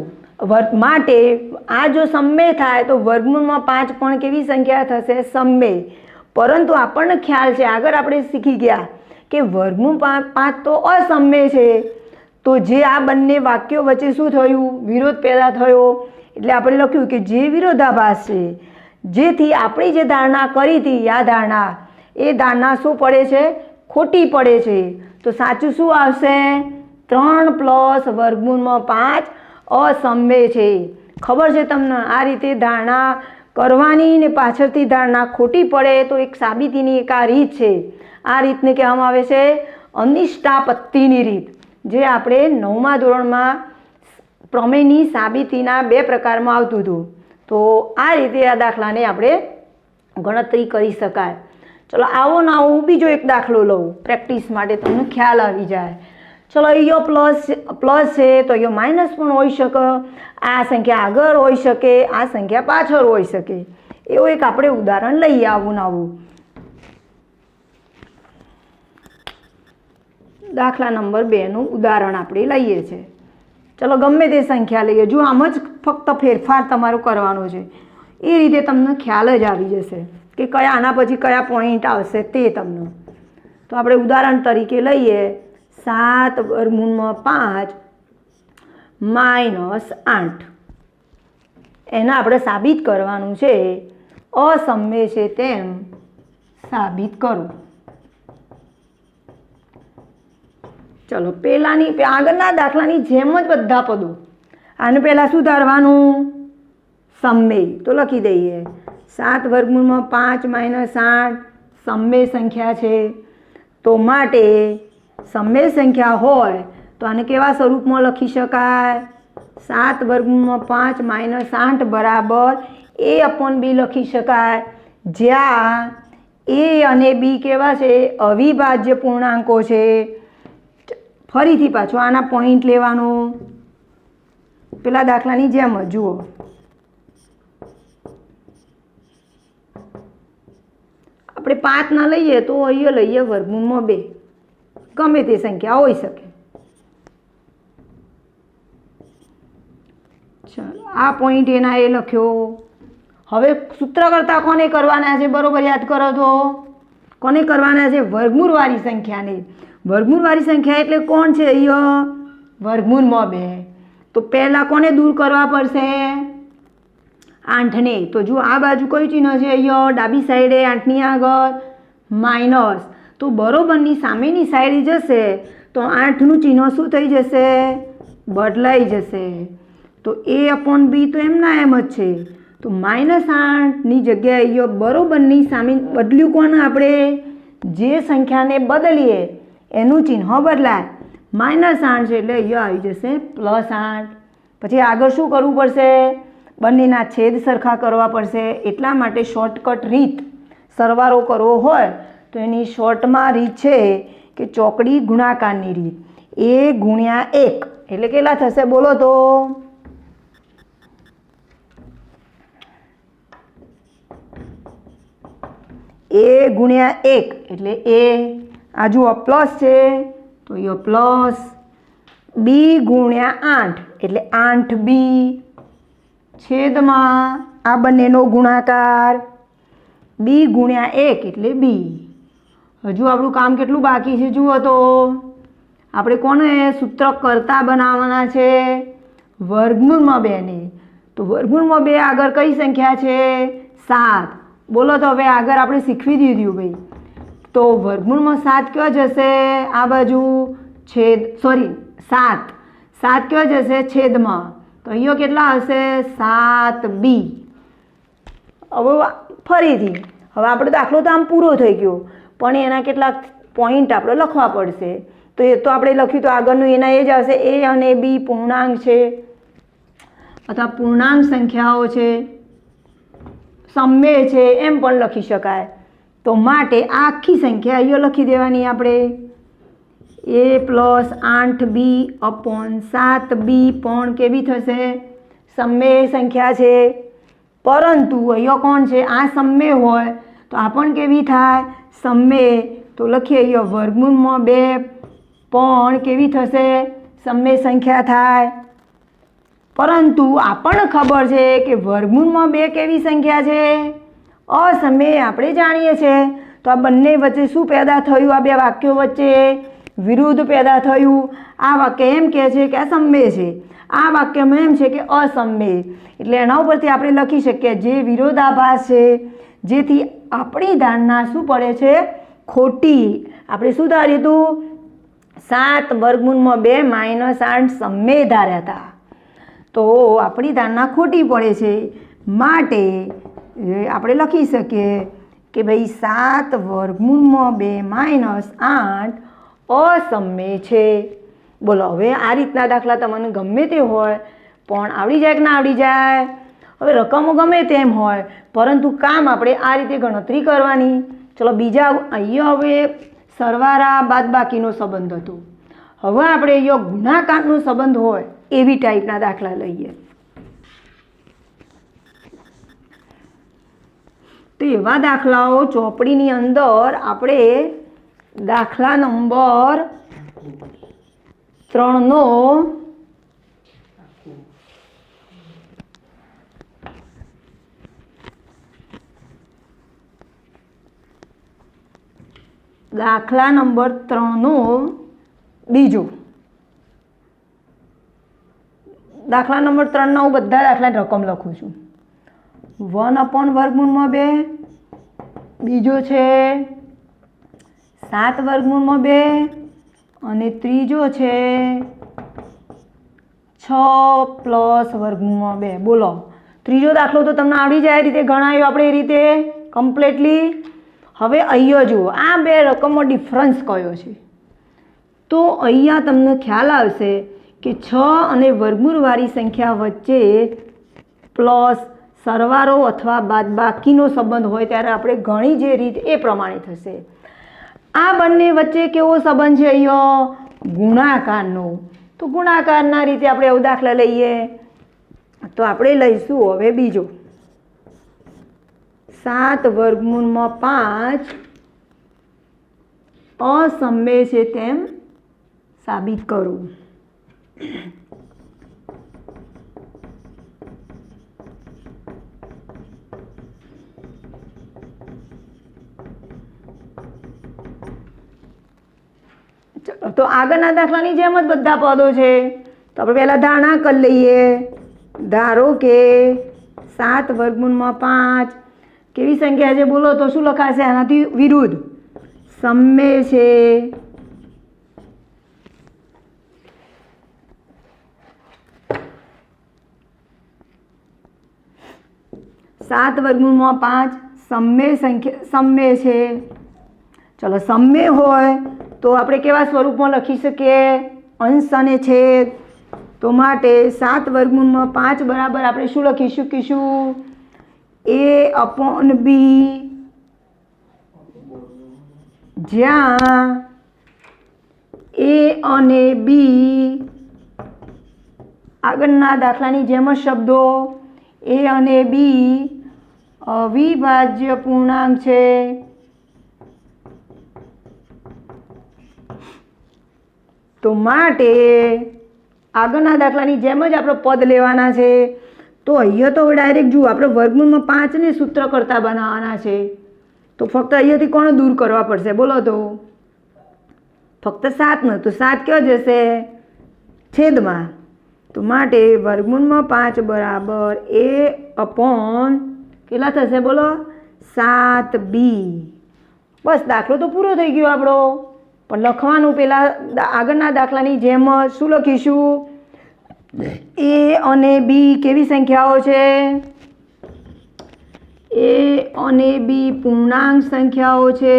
માટે આ જો સમમેય થાય તો વર્ગમૂળમાં 5 પણ કેવી સંખ્યા થશે? સમમેય. પરંતુ આપણને ખ્યાલ છે, આગળ આપણે શીખી ગયા કે વર્ગમૂળ 5 તો અસમમેય છે. તો જે આ બંને વાક્યો વચ્ચે શું થયું? વિરોધ પેદા થયો. એટલે આપણે લખ્યું કે જે વિરોધાભાસ છે, જેથી આપણી જે ધારણા કરી હતી એ ધારણા શું પડે છે? ખોટી પડે છે. તો સાચું શું આવશે? 3 + વર્ગમૂળમાં 5 અસમમેય છે. ખબર છે તમને? આ રીતે ધારણા કરવાની ને પાછળથી ધારણા ખોટી પડે તો એક સાબિતીની એક આ રીત છે. આ રીતને કહેવામાં આવે છે અનિષ્ટાપત્તિની રીત, જે આપણે 9મા ધોરણમાં પ્રમેયની સાબિતીના 2 પ્રકારમાં આવતું હતું. તો આ રીતે આ દાખલાને આપણે ગણતરી કરી શકાય. ચલો આવો ને આવો બીજો એક દાખલો લઉં પ્રેક્ટિસ માટે, તમને ખ્યાલ આવી જાય. ચલો અહીંયા પ્લસ છે તો અહીંયા માઇનસ પણ હોઈ શકે. આ સંખ્યા આગળ હોઈ શકે, આ સંખ્યા પાછળ હોઈ શકે. એવું એક આપણે ઉદાહરણ લઈએ આવું ને આવું. દાખલા નંબર 2નું ઉદાહરણ આપણે લઈએ છીએ. ચલો ગમે તે સંખ્યા લઈએ. જો આમ જ ફક્ત ફેરફાર તમારો કરવાનો છે. એ રીતે તમને ખ્યાલ જ આવી જશે કે કયા આના પછી કયા પોઈન્ટ આવશે તે તમને. તો આપણે ઉદાહરણ તરીકે લઈએ 7 વર્ગમૂળમાં 5 -8. એના આપણે સાબિત કરવાનું છે. અસમમેય છે તેમ સાબિત કરો. ચલો આગળના દાખલાની જેમ જ બધા પદો. આને પહેલાં શું ધારવાનું? સમમેય. તો લખી દઈએ 7 વર્ગમૂળમાં 5 -8 સમમેય સંખ્યા છે. તો માટે સમમેય સંખ્યા હોય તો આને કેવા સ્વરૂપમાં લખી શકાય? 7 વર્ગમૂળમાં 5 -8 બરાબર a/b લખી શકાય. જ્યાં a અને b કેવા છે? અવિભાજ્ય પૂર્ણાંકો છે. ફરીથી પાછો આના પોઈન્ટ લેવાનું. પેલા દાખલાની જેમ જ જુઓ. આપણે 5 ના લઈએ તો અહીંયા લઈએ વર્ગમૂળમાં 2. ગમે તે સંખ્યા હોઈ શકે. ચાલો આ પોઈન્ટ એના એ લખ્યો. હવે સૂત્ર કરતા કોને કરવાના છે? બરોબર યાદ કરો તો કોને કરવાના છે? વર્ગમૂળવાળી સંખ્યાને. વર્ગમૂળવાળી સંખ્યા એટલે કોણ છે? અહીંયા વર્ગમૂળમાં 2. તો પહેલાં કોને દૂર કરવા પડશે? 8ને. તો જો આ બાજુ કયું ચિહ્ન છે? અહીંયા ડાબી સાઈડે 8ની આગળ માઇનસ. તો બરોબરની સામેની સાઈડે જશે તો 8નું ચિહ્ન શું થઈ જશે? બદલાઈ જશે. તો A/B તો એમના એમ જ છે. તો -8ની જગ્યાએ અહીંયા બરોબરની સામે બદલ્યું કોણ? આપણે જે સંખ્યાને બદલીએ એનું ચિહ્ન બદલાય. -8 છે એટલે અહીંયા આવી જશે +8. પછી આગળ શું કરવું પડશે? બંનેના છેદ સરખા કરવા પડશે. એટલા માટે શોર્ટકટ રીત સરવાળો કરવો હોય તો એની શોર્ટમાં રીત છે કે ચોકડી ગુણાકારની રીત. A ગુણ્યા 1 એટલે કેટલા થશે? બોલો તો. A ગુણ્યા 1 એટલે A. આ જુઓ પ્લસ છે તો એ પ્લસ. B ગુણ્યા 8 એટલે 8B છેદમાં આ બંનેનો ગુણાકાર. B ગુણ્યા 1 એટલે B. હજુ આપણું કામ કેટલું બાકી છે જુઓ તો. આપણે કોને સૂત્ર કરતા બનાવવાના છે? વર્ગમૂળમાં 2ને. તો વર્ગમૂળમાં 2 આગળ કઈ સંખ્યા છે? 7. બોલો તો હવે આગળ આપણે શીખવી દીધું ભાઈ. તો વર્ગમૂળમાં 7 કયો જશે? આ બાજુ છેદ 7 કયો જશે? છેદમાં. તો અહીંયા કેટલા હશે? 7B. હવે ફરીથી હવે આપણો દાખલો તો આમ પૂરો થઈ ગયો પણ એના કેટલાક પોઈન્ટ આપણે લખવા પડશે. તો એ તો આપણે લખ્યું તો આગળનું એના એ જ આવશે. A અને B પૂર્ણાંક છે અથવા પૂર્ણાંક સંખ્યાઓ છે, સમમેય છે એમ પણ લખી શકાય. તો માટે આ આખી સંખ્યા અહીંયા લખી દેવાની આપણે. A + 8B/7B પણ કેવી થશે? સમમેય સંખ્યા છે. પરંતુ અહીંયા કોણ છે? આ સમમેય હોય તો આ પણ કેવી થાય? સમમેય. તો લખીએ અહીંયા વર્ગમૂળમાં 2 પણ કેવી થશે? સમમેય સંખ્યા થાય. પરંતુ આપણને ખબર છે કે વર્ગમૂળમાં 2 કેવી સંખ્યા છે? અસમમેય. આપણે જાણીએ છીએ. તો આ બંને વચ્ચે શું પેદા થયું? આ બે વાક્યો વચ્ચે વિરુદ્ધ પેદા થયું. આ વાક્ય એમ કહે છે કે આ સમમેય છે, આ વાક્યમાં એમ છે કે અસમમેય. એટલે એના ઉપરથી આપણે લખી શકીએ જે વિરોધાભાસ છે, જેથી આપણી ધારણા શું પડે છે? ખોટી. આપણે શું ધાર્યું હતું? 7 વર્ગમૂળમાં 2 -8 સમમેય ધાર્યા હતા. તો આપણી ધારણા ખોટી પડે છે. માટે આપણે લખી શકીએ કે ભાઈ 7 વર્ગમૂળમાં 2 -8 અસમમેય છે. બોલો હવે આ રીતના દાખલા તમને ગમે તે હોય પણ આવડી જાય કે ના આવડી જાય? હવે રકમો ગમે તેમ હોય પરંતુ કામ આપણે આ રીતે ગણતરી કરવાની. ચલો બીજા અહીંયા હવે સરવાળા બાદબાકીનો સંબંધ હતો. હવે આપણે અહીંયા ગુણાકારનો સંબંધ હોય એવી ટાઈપના દાખલા લઈએ. તો એવા દાખલાઓ ચોપડીની અંદર આપણે દાખલા નંબર 3નો બીજો દાખલા નંબર 3ના હું બધા દાખલા રકમ લખું છું. 1/√2. બીજો છે 7 વર્ગમૂળમાં 2 અને ત્રીજો છે 6 + વર્ગમૂળમાં 2. બોલો ત્રીજો દાખલો તો તમને આવડી જાય રીતે ગણાયો આપણે એ રીતે કમ્પ્લીટલી. હવે અહીંયા જુઓ આ બે રકમો ડિફરન્સ કયો છે? તો અહીંયા તમને ખ્યાલ આવશે કે 6 અને વર્ગમૂળવાળી સંખ્યા વચ્ચે પ્લસ સરવાળો અથવા બાદબાકીનો સંબંધ હોય ત્યારે આપણે ગણી જે રીત એ પ્રમાણે થશે. આ બંને વચ્ચે કેવો સંબંધ છે? અહીંયા ગુણાકારનો. તો ગુણાકારના રીતે આપણે એવું દાખલા લઈએ તો આપણે લઈશું હવે બીજો 7 વર્ગમૂળમાં 5 અસમમેય છે તેમ સાબિત કરું. તો આગળના દાખલાની જેમ જ બધા પદો છે. તો આપણે પહેલાં ધારણા કરી લઈએ. ધારો કે 7 વર્ગમૂળમાં 5 કેવી સંખ્યા છે બોલો તો શું લખાશે આનાથી વિરુદ્ધ? સમમેય છે. 7 વર્ગમૂળમાં 5 સમમેય સંખ્યા સમમેય છે. ચલો સમમેય હોય તો આપણે કેવા સ્વરૂપમાં લખી શકીએ? અંશ અને છેદ. તો માટે 7 વર્ગમૂળમાં 5 બરાબર આપણે શું લખી શકીશું? a/b, જ્યાં a અને b આગળના દાખલાની જેમ જ શબ્દો a અને b અવિભાજ્ય પૂર્ણાંક છે. તો માટે આગળના દાખલાની જેમ જ આપણે પદ લેવાના છે. તો અહીંયા તો ડાયરેક્ટ જુઓ આપણે વર્ગમૂળમાં 5 ને સૂત્ર કરતા બનાવવાના છે. તો ફક્ત અહીંયાથી કોણ દૂર કરવા પડશે બોલો તો? ફક્ત 7 તો 7 કયો જશે? છેદમાં. તો માટે વર્ગમૂળમાં 5 બરાબર a/, કેટલા થશે બોલો? 7b. બસ દાખલો તો પૂરો થઈ ગયો આપણો. પણ લખવાનું પહેલાં આગળના દાખલાની જેમ શું લખીશું? a અને b કેવી સંખ્યાઓ છે? a અને b પૂર્ણાંક સંખ્યાઓ છે.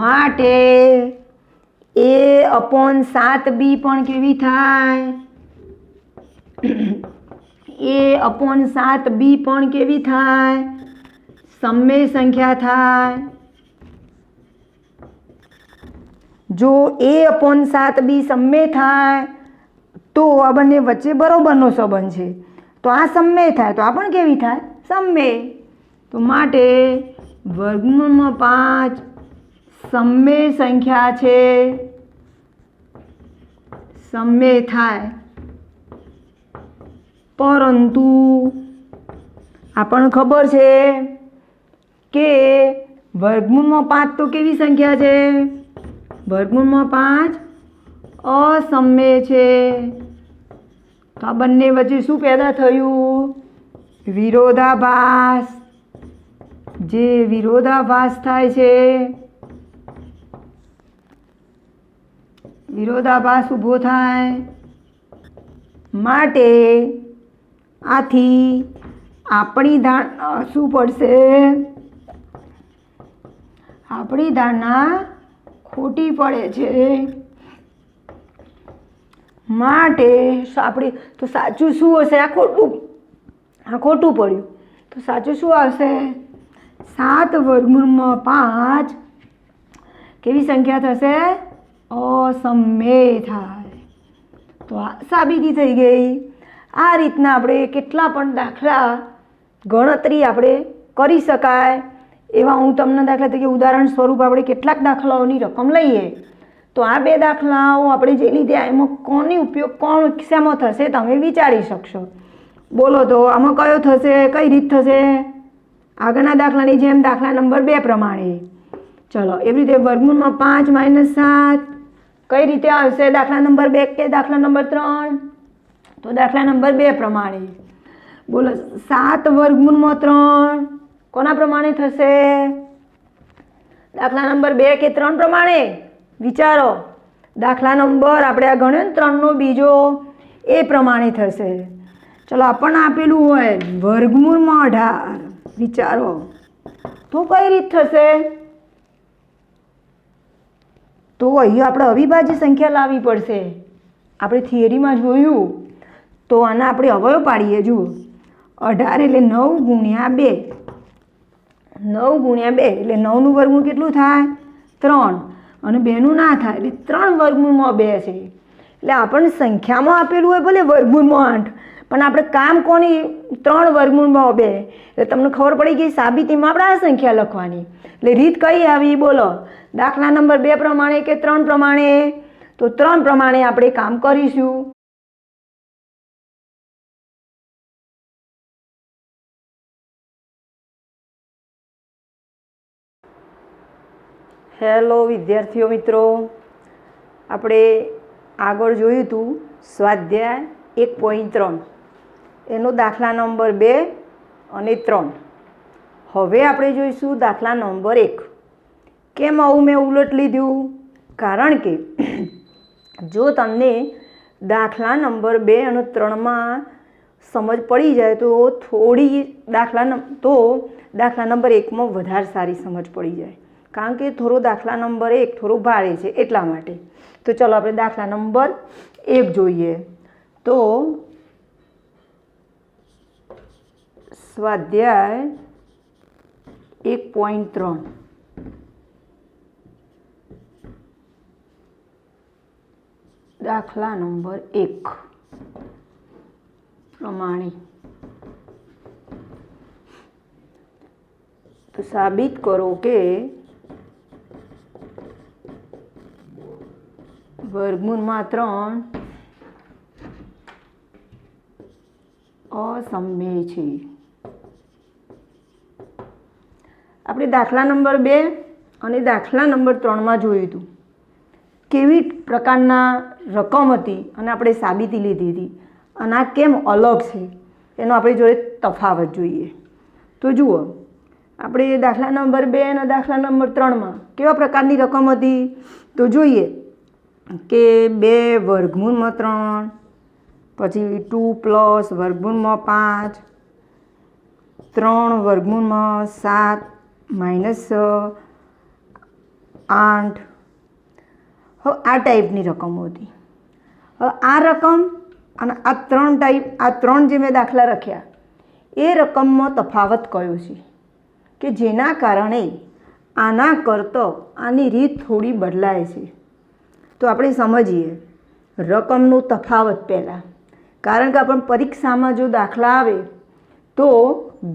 માટે a/7b પણ કેવી થાય? a/7b પણ કેવી થાય? સમમેય સંખ્યા થાય. જો a/7b સમમેય થાય તો આ બંને વચ્ચે બરોબરનો સંબંધ છે. તો આ સમમેય થાય તો આ પણ કેવી થાય? સમમેય. તો માટે વર્ગમૂળમાં 5 સમમેય સંખ્યા છે. સમમેય થાય. પરંતુ આપણને ખબર છે કે વર્ગમૂળમાં 5 તો કેવી સંખ્યા છે? વર્ગમૂળમાં 5 અસમમેય છે. તો આ બંને વચ્ચે શું પેદા થયું? વિરોધાભાસ. જે વિરોધાભાસ થાય છે, વિરોધાભાસ ઊભો થાય. માટે આથી આપણી ધારણા શું પડશે? આપણી ધારણા ખોટી પડે છે. માટે આપણી તો સાચું શું હશે? આ ખોટું પડ્યું. તો સાચું શું આવશે? 7 વર્ગમૂળમાં 5 કેવી સંખ્યા થશે? અસમમેય થાય. તો આ સાબિતી થઈ ગઈ. આ રીતના આપણે કેટલા પણ દાખલા ગણતરી આપણે કરી શકાય એવા હું તમને દાખલા તરીકે ઉદાહરણ સ્વરૂપ આપણે કેટલાક દાખલાઓની રકમ લઈએ. તો આ 2 દાખલાઓ આપણે જે લીધા એમાં કોની ઉપયોગ કોણ શેમાં થશે તમે વિચારી શકશો. બોલો તો આમાં કયો થશે? કઈ રીત થશે? આગળના દાખલાની જેમ દાખલા નંબર 2 પ્રમાણે. ચલો એવી રીતે વર્ગમૂળમાં 5 - 7 કઈ રીતે આવશે? દાખલા નંબર 2 કે દાખલા નંબર 3? તો દાખલા નંબર 2 પ્રમાણે. બોલો 7 વર્ગમૂળમાં 3 કોના પ્રમાણે થશે? દાખલા નંબર 2 કે 3 પ્રમાણે? વિચારો. દાખલા નંબર આપણે આ ગણ્યો ને 3નો બીજો એ પ્રમાણે થશે. ચલો આપણને આપેલું હોય વર્ગમૂળમાં 18. વિચારો તો કઈ રીત થશે? તો અહીંયા આપણે અવિભાજ્ય સંખ્યા લાવવી પડશે. આપણે થિયરીમાં જોયું. તો આના આપણે અવયવ પાડીએ. જુઓ 18 એટલે 9 ગુણ્યા 2. 9 ગુણ્યા 2 એટલે 9નું વર્ગમૂળ કેટલું થાય? 3. અને 2નું ના થાય એટલે 3 વર્ગમૂળમાં 2 છે. એટલે આપણને સંખ્યામાં આપેલું હોય ભલે વર્ગમૂળમાં 8 પણ આપણે કામ કોની? 3 વર્ગમૂળમાં 2. એટલે તમને ખબર પડી ગઈ સાબિતીમાં આપણે આ સંખ્યા લખવાની. એટલે રીત કઈ આવી બોલો? દાખલા નંબર 2 પ્રમાણે કે 3 પ્રમાણે? તો 3 પ્રમાણે આપણે કામ કરીશું. હેલો વિદ્યાર્થીઓ મિત્રો, આપણે આગળ જોયું હતું સ્વાધ્યાય 1.3 એનો દાખલા નંબર 2 અને 3. હવે આપણે જોઈશું દાખલા નંબર 1. કેમ આવું મેં ઉલટ લીધું? કારણ કે જો તમને દાખલા નંબર 2 અને 3માં સમજ પડી જાય તો થોડી દાખલા નંબર 1માં વધારે સારી સમજ પડી જાય, કારણ કે થોડો દાખલા નંબર 1 થોડો ભારે છે એટલા માટે. તો ચલો આપણે દાખલા નંબર 1 જોઈએ. તો સ્વાધ્યાય 1.3 દાખલા નંબર 1 પ્રમાણે તો સાબિત કરો કે વર્ગમૂળમાં 3 અસમમેય છે. આપણે દાખલા નંબર 2 અને દાખલા નંબર 3માં જોયું હતું કેવી પ્રકારના રકમ હતી અને આપણે સાબિતી લીધી હતી, અને આ કેમ અલગ છે એનો આપણે જોડે તફાવત જોઈએ. તો જુઓ, આપણે દાખલા નંબર 2 અને દાખલા નંબર 3માં કેવા પ્રકારની રકમ હતી તો જોઈએ કે 2 વર્ગમૂળમાં 3, પછી 2 પ્લસ વર્ગમૂળમાં 5, 3 વર્ગમૂળમાં 7 માઇનસ 8. હવે આ ટાઈપની રકમો હતી. હવે આ રકમ અને આ 3 ટાઈપ, આ 3 જે મેં દાખલા રાખ્યા એ રકમમાં તફાવત કયો છે કે જેના કારણે આના કરતાં આની રીત થોડી બદલાય છે. તો આપણે સમજીએ રકમનો તફાવત પહેલાં, કારણ કે આપણને પરીક્ષામાં જો દાખલા આવે તો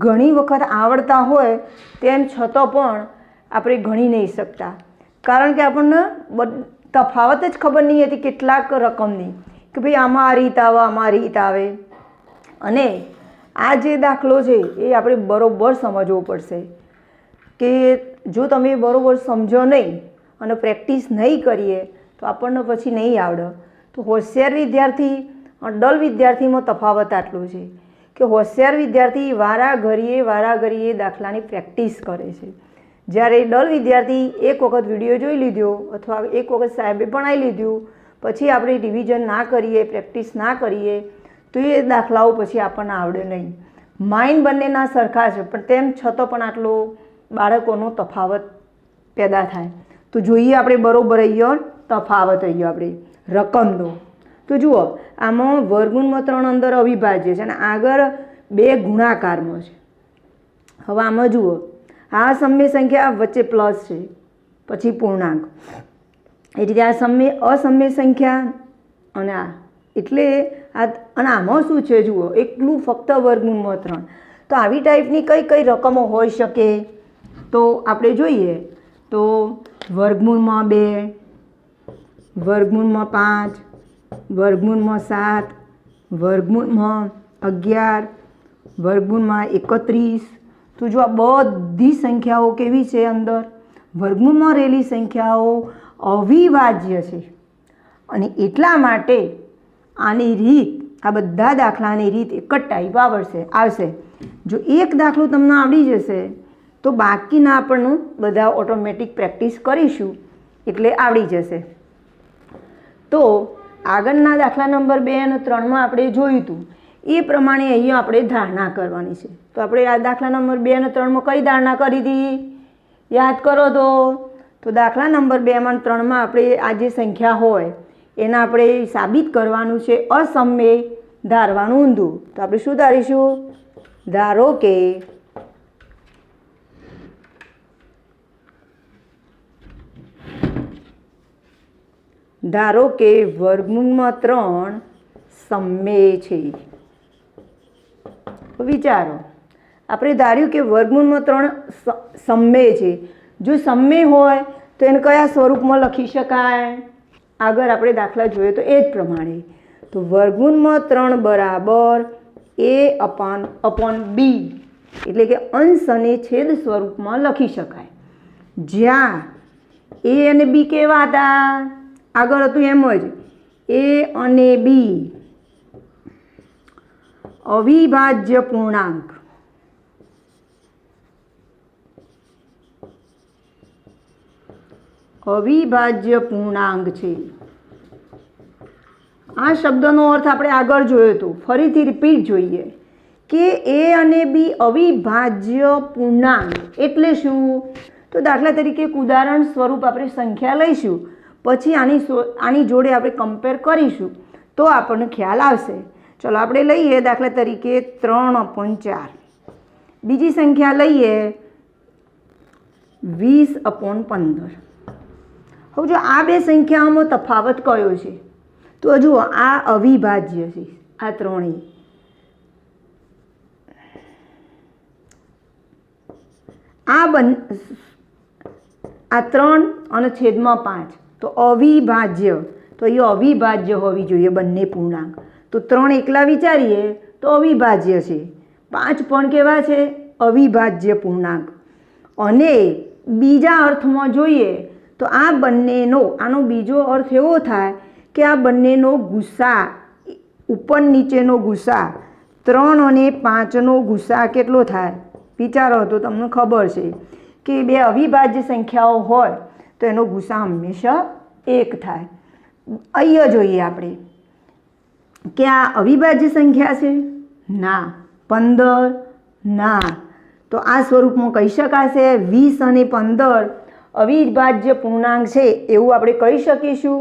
ઘણી વખત આવડતા હોય તેમ છતાં પણ આપણે ગણી નહીં શકતા, કારણ કે આપણને તફાવત જ ખબર નહીં હતી કેટલાક રકમની, કે ભાઈ આમાં આ રીત આવે, આમાં આ રીત આવે. અને આ જે દાખલો છે એ આપણે બરાબર સમજવો પડશે, કે જો તમે બરાબર સમજો નહીં અને પ્રેક્ટિસ નહીં કરીએ તો આપણને પછી નહીં આવડે. તો હોશિયાર વિદ્યાર્થી અને ડલ વિદ્યાર્થીમાં તફાવત આટલો છે કે હોશિયાર વિદ્યાર્થી વારાઘડીએ દાખલાની પ્રેક્ટિસ કરે છે, જ્યારે ડલ વિદ્યાર્થી એક વખત વિડીયો જોઈ લીધો અથવા એક વખત સાહેબે ભણાવી લીધું પછી આપણે રિવિઝન ના કરીએ, પ્રેક્ટિસ ના કરીએ તો એ દાખલાઓ પછી આપણને આવડે નહીં. માઇન્ડ બંનેના સરખા છે પણ તેમ છતાં પણ આટલો બાળકોનો તફાવત પેદા થાય. તો જોઈએ આપણે બરાબર અહીંયા તફાવત અહીંયા આપણે રકમનો. તો જુઓ, આમાં વર્ગમૂળમાં 3 અંદર અવિભાજ્ય છે અને આગળ 2 ગુણાકારમાં છે. હવે આમાં જુઓ, આ સમય સંખ્યા વચ્ચે પ્લસ છે પછી પૂર્ણાંક, એ રીતે આ અસમય સંખ્યા અને આ એટલે આ, અને આમાં શું છે જુઓ, એકલું ફક્ત વર્ગમૂળમાં 3. તો આવી ટાઈપની કઈ રકમો હોઈ શકે તો આપણે જોઈએ તો વર્ગમૂળમાં 2, વર્ગમૂળમાં 5, વર્ગમૂળમાં 7, વર્ગમૂળમાં 11, વર્ગમૂળમાં 31. તો જો આ બધી સંખ્યાઓ કેવી છે, અંદર વર્ગમૂળમાં રહેલી સંખ્યાઓ અવિભાજ્ય છે, અને એટલા માટે આની રીત, આ બધા દાખલાની રીત એક જ ટાઈપ આવશે. જો એક દાખલો તમને આવડી જશે તો બાકીના આપણને બધા ઓટોમેટિક પ્રેક્ટિસ કરીશું એટલે આવડી જશે. તો આગળના દાખલા નંબર 2 અને 3માં આપણે જોયું હતું એ પ્રમાણે અહીંયા આપણે ધારણા કરવાની છે. તો આપણે આ દાખલા નંબર 2 અને 3માં કઈ ધારણા કરી હતી યાદ કરો તો દાખલા નંબર 2 અને 3માં આપણે આ જે સંખ્યા હોય એના આપણે સાબિત કરવાનું છે અસમમેય, ધારવાનું ઊંધું. તો આપણે શું ધારીશું? ધારો કે વર્ગમૂળમાં 3 સમમેય છે. વિચારો, આપણે ધાર્યું કે વર્ગમૂળમાં 3 સમમેય છે. જો સમમેય હોય તો એને કયા સ્વરૂપમાં લખી શકાય? આગળ આપણે દાખલા જોઈએ તો એ જ પ્રમાણે. તો વર્ગમૂળમાં 3 બરાબર a/b એટલે કે અંશ અને છેદ સ્વરૂપમાં લખી શકાય, જ્યાં એ અને બી કેવા હતા? આગળ હતું એમ જ, એ અને બી અવિભાજ્ય પૂર્ણાંક. અવિભાજ્ય પૂર્ણાંક છે. આ શબ્દનો અર્થ આપણે આગળ જોયો હતો, ફરીથી રિપીટ જોઈએ કે એ અને બી અવિભાજ્ય પૂર્ણાંક એટલે શું? તો દાખલા તરીકે એક ઉદાહરણ સ્વરૂપ આપણે સંખ્યા લઈશું, પછી આની જોડે આપણે કમ્પેર કરીશું તો આપણને ખ્યાલ આવશે. ચલો આપણે લઈએ દાખલા તરીકે 3/4. બીજી સંખ્યા લઈએ 20/15. હવે જો આ બે સંખ્યાઓમાં તફાવત કયો છે? તો જુઓ, આ અવિભાજ્ય છે, આ ત્રણેય. આ 3 અને છેદમાં 5 તો અવિભાજ્ય, તો એ અવિભાજ્ય હોવી જોઈએ બંને પૂર્ણાંક. તો 3 એકલા વિચારીએ તો અવિભાજ્ય છે, 5 પણ કેવા છે? અવિભાજ્ય પૂર્ણાંક. અને બીજા અર્થમાં જોઈએ તો આ બંનેનો, આનો બીજો અર્થ એવો થાય કે આ બંનેનો ગુસા, ઉપર નીચેનો ગુસા, 3 અને 5નો ગુસા કેટલો થાય? વિચારો તો તમને ખબર છે કે બે અવિભાજ્ય સંખ્યાઓ હોય તો એનો ગુસા હંમેશા 1 થાય. અહીંયા જોઈએ આપણે કે આ અવિભાજ્ય સંખ્યા છે? ના. 15? ના. તો આ સ્વરૂપમાં કહી શકાશે 20 અને 15 અવિભાજ્ય પૂર્ણાંક છે એવું આપણે કહી શકીશું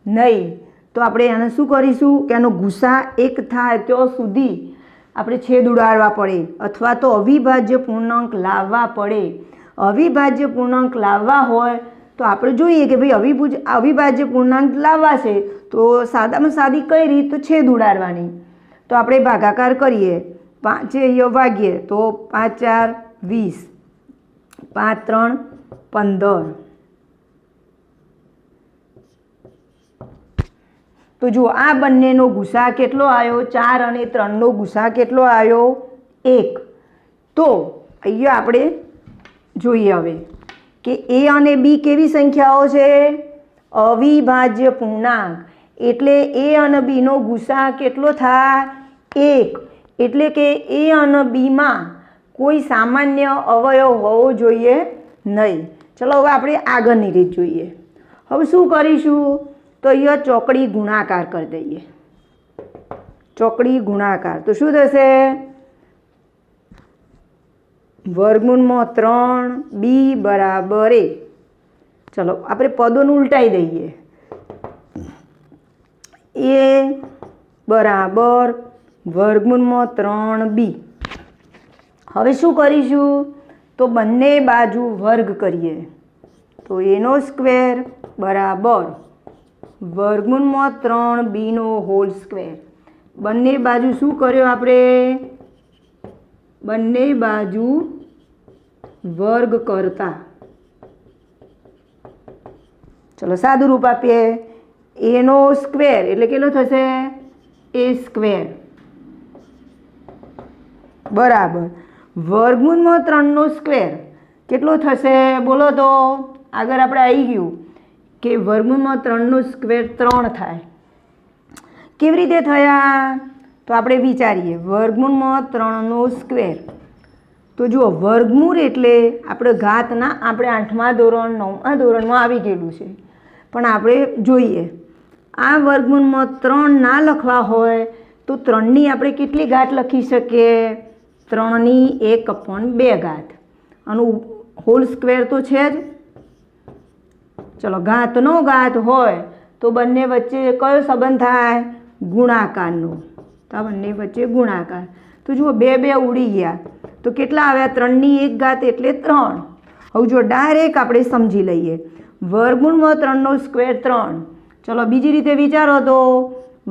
નહીં. તો આપણે એને શું કરીશું કે એનો ગુસા 1 થાય ત્યાં સુધી આપણે છેદ ઉડાડવા પડે, અથવા તો અવિભાજ્ય પૂર્ણાંક લાવવા પડે. અવિભાજ્ય પૂર્ણાંક લાવવા હોય તો આપણે જોઈએ કે ભાઈ અવિભાજ્ય પૂર્ણાંક લાવવા છે તો સાદામાં સાદી કઈ રીત? તો છેદ ઉડાડવાની. તો આપણે ભાગાકાર કરીએ, 5 અહીંયા ભાગીએ તો 5 4 20, 5 3 15. તો જુઓ આ બંનેનો ગુસા કેટલો આવ્યો? 4 અને 3નો ગુસા કેટલો આવ્યો? 1. તો અહીંયા આપણે જોઈએ હવે કે એ અને બી કેવી સંખ્યાઓ છે? અવિભાજ્ય પૂર્ણાંક. એટલે એ અને બીનો ગુસા કેટલો થાય? 1. એટલે કે એ અને બીમાં કોઈ સામાન્ય અવયવ હોવો જોઈએ નહીં. ચલો હવે આપણે આગળની રીત જોઈએ. હવે શું કરીશું? તો અહીંયા ચોકડી ગુણાકાર કરી દઈએ. ચોકડી ગુણાકાર તો શું થશે? વર્ગમૂળમાં 3b બરાબર a. ચલો આપણે પદોને ઉલટાઈ દઈએ. a બરાબર વર્ગમૂળમાં 3b. હવે શું કરીશું? તો બંને બાજુ વર્ગ કરીએ. તો એનો સ્ક્વેર બરાબર વર્ગમૂળમાં 3b હોલ સ્ક્વેર. બંને બાજુ શું કર્યો આપણે? બંને બાજુ વર્ગ કરતા. ચલો સાદું રૂપ આપીએ. એનો સ્ક્વેર એટલે કેટલો થશે? a સ્ક્વેર બરાબર વર્ગમૂળમાં 3નો સ્ક્વેર કેટલો થશે? બોલો તો. આગળ આપણે આવી ગયું કે વર્ગમૂળમાં 3નો સ્ક્વેર 3 થાય. કેવી રીતે થયા? તો આપણે વિચારીએ. વર્ગમૂળમાં 3નો સ્ક્વેર, તો જુઓ વર્ગમૂળ એટલે આપણે ઘાતના, આપણે 8મા ધોરણ 9મા ધોરણમાં આવી ગયેલું છે. પણ આપણે જોઈએ આ વર્ગમૂળમાં 3 ના લખવા હોય તો 3ની આપણે કેટલી ઘાત લખી શકીએ? 3ની 1/2 આનું હોલ સ્ક્વેર તો છે જ. ચલો ઘાતનો ઘાત હોય તો બંને વચ્ચે કયો સંબંધ થાય? ગુણાકારનો. તો આ બંને વચ્ચે ગુણાકાર. તો જુઓ 2 ઉડી ગયા તો કેટલા આવ્યા? 3ની 1 ઘાત એટલે 3. હવે જો ડાયરેક્ટ આપણે સમજી લઈએ. વર્ગમૂળમાં 3નો સ્ક્વેર 3. ચલો બીજી રીતે વિચારો તો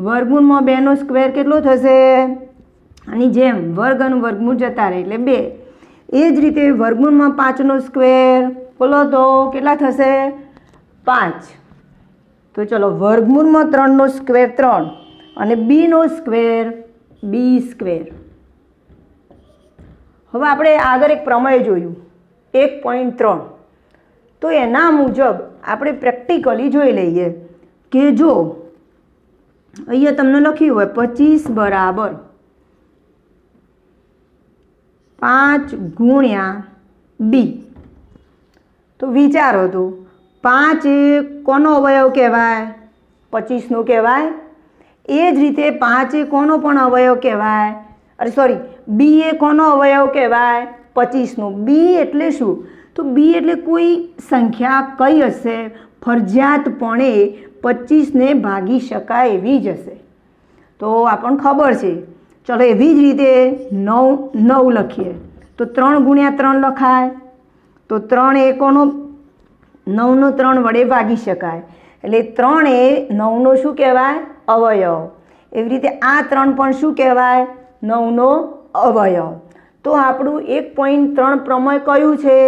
વર્ગમૂળમાં 2નો સ્ક્વેર કેટલો થશે? આની જેમ વર્ગ અને વર્ગમૂળ જતા રહે એટલે 2. એ જ રીતે વર્ગમૂળમાં 5નો સ્ક્વેર બોલો તો કેટલા થશે? 5. તો ચલો વર્ગમૂળમાં 3નો સ્ક્વેર 3 અને બીનો સ્ક્વેર b સ્ક્વેર. હવે આપણે આગળ એક પ્રમેય જોયું 1.3 તો એના મુજબ આપણે પ્રેક્ટિકલી જોઈ લઈએ કે જો અહીંયા તમને લખ્યું હોય 25 બરાબર 5 ગુણ્યા બી, તો વિચારો તો 5 એ કોનો અવયવ કહેવાય? 25નો કહેવાય. એ જ રીતે 5 એ કોનો પણ અવયવ કહેવાય? અરે સોરી, બી એ કોનો અવયવ કહેવાય? 25નો. બી એટલે શું? તો બી એટલે કોઈ સંખ્યા કઈ હશે ફરજિયાતપણે 25ને ભાગી શકાય એવી જ હશે. તો આપણને ખબર છે. ચલો એવી જ રીતે 9 લખીએ તો 3 ગુણ્યા 3 લખાય. તો 3 એ કોનો 9નો 3 વડે ભાગી શકાય, એટલે 3 એ 9નો શું કહેવાય? અવયવ. એવી રીતે આ 3 પણ શું કહેવાય? 9નો અવયવ. તો આપણું 1.3 પ્રમેય કયું છે?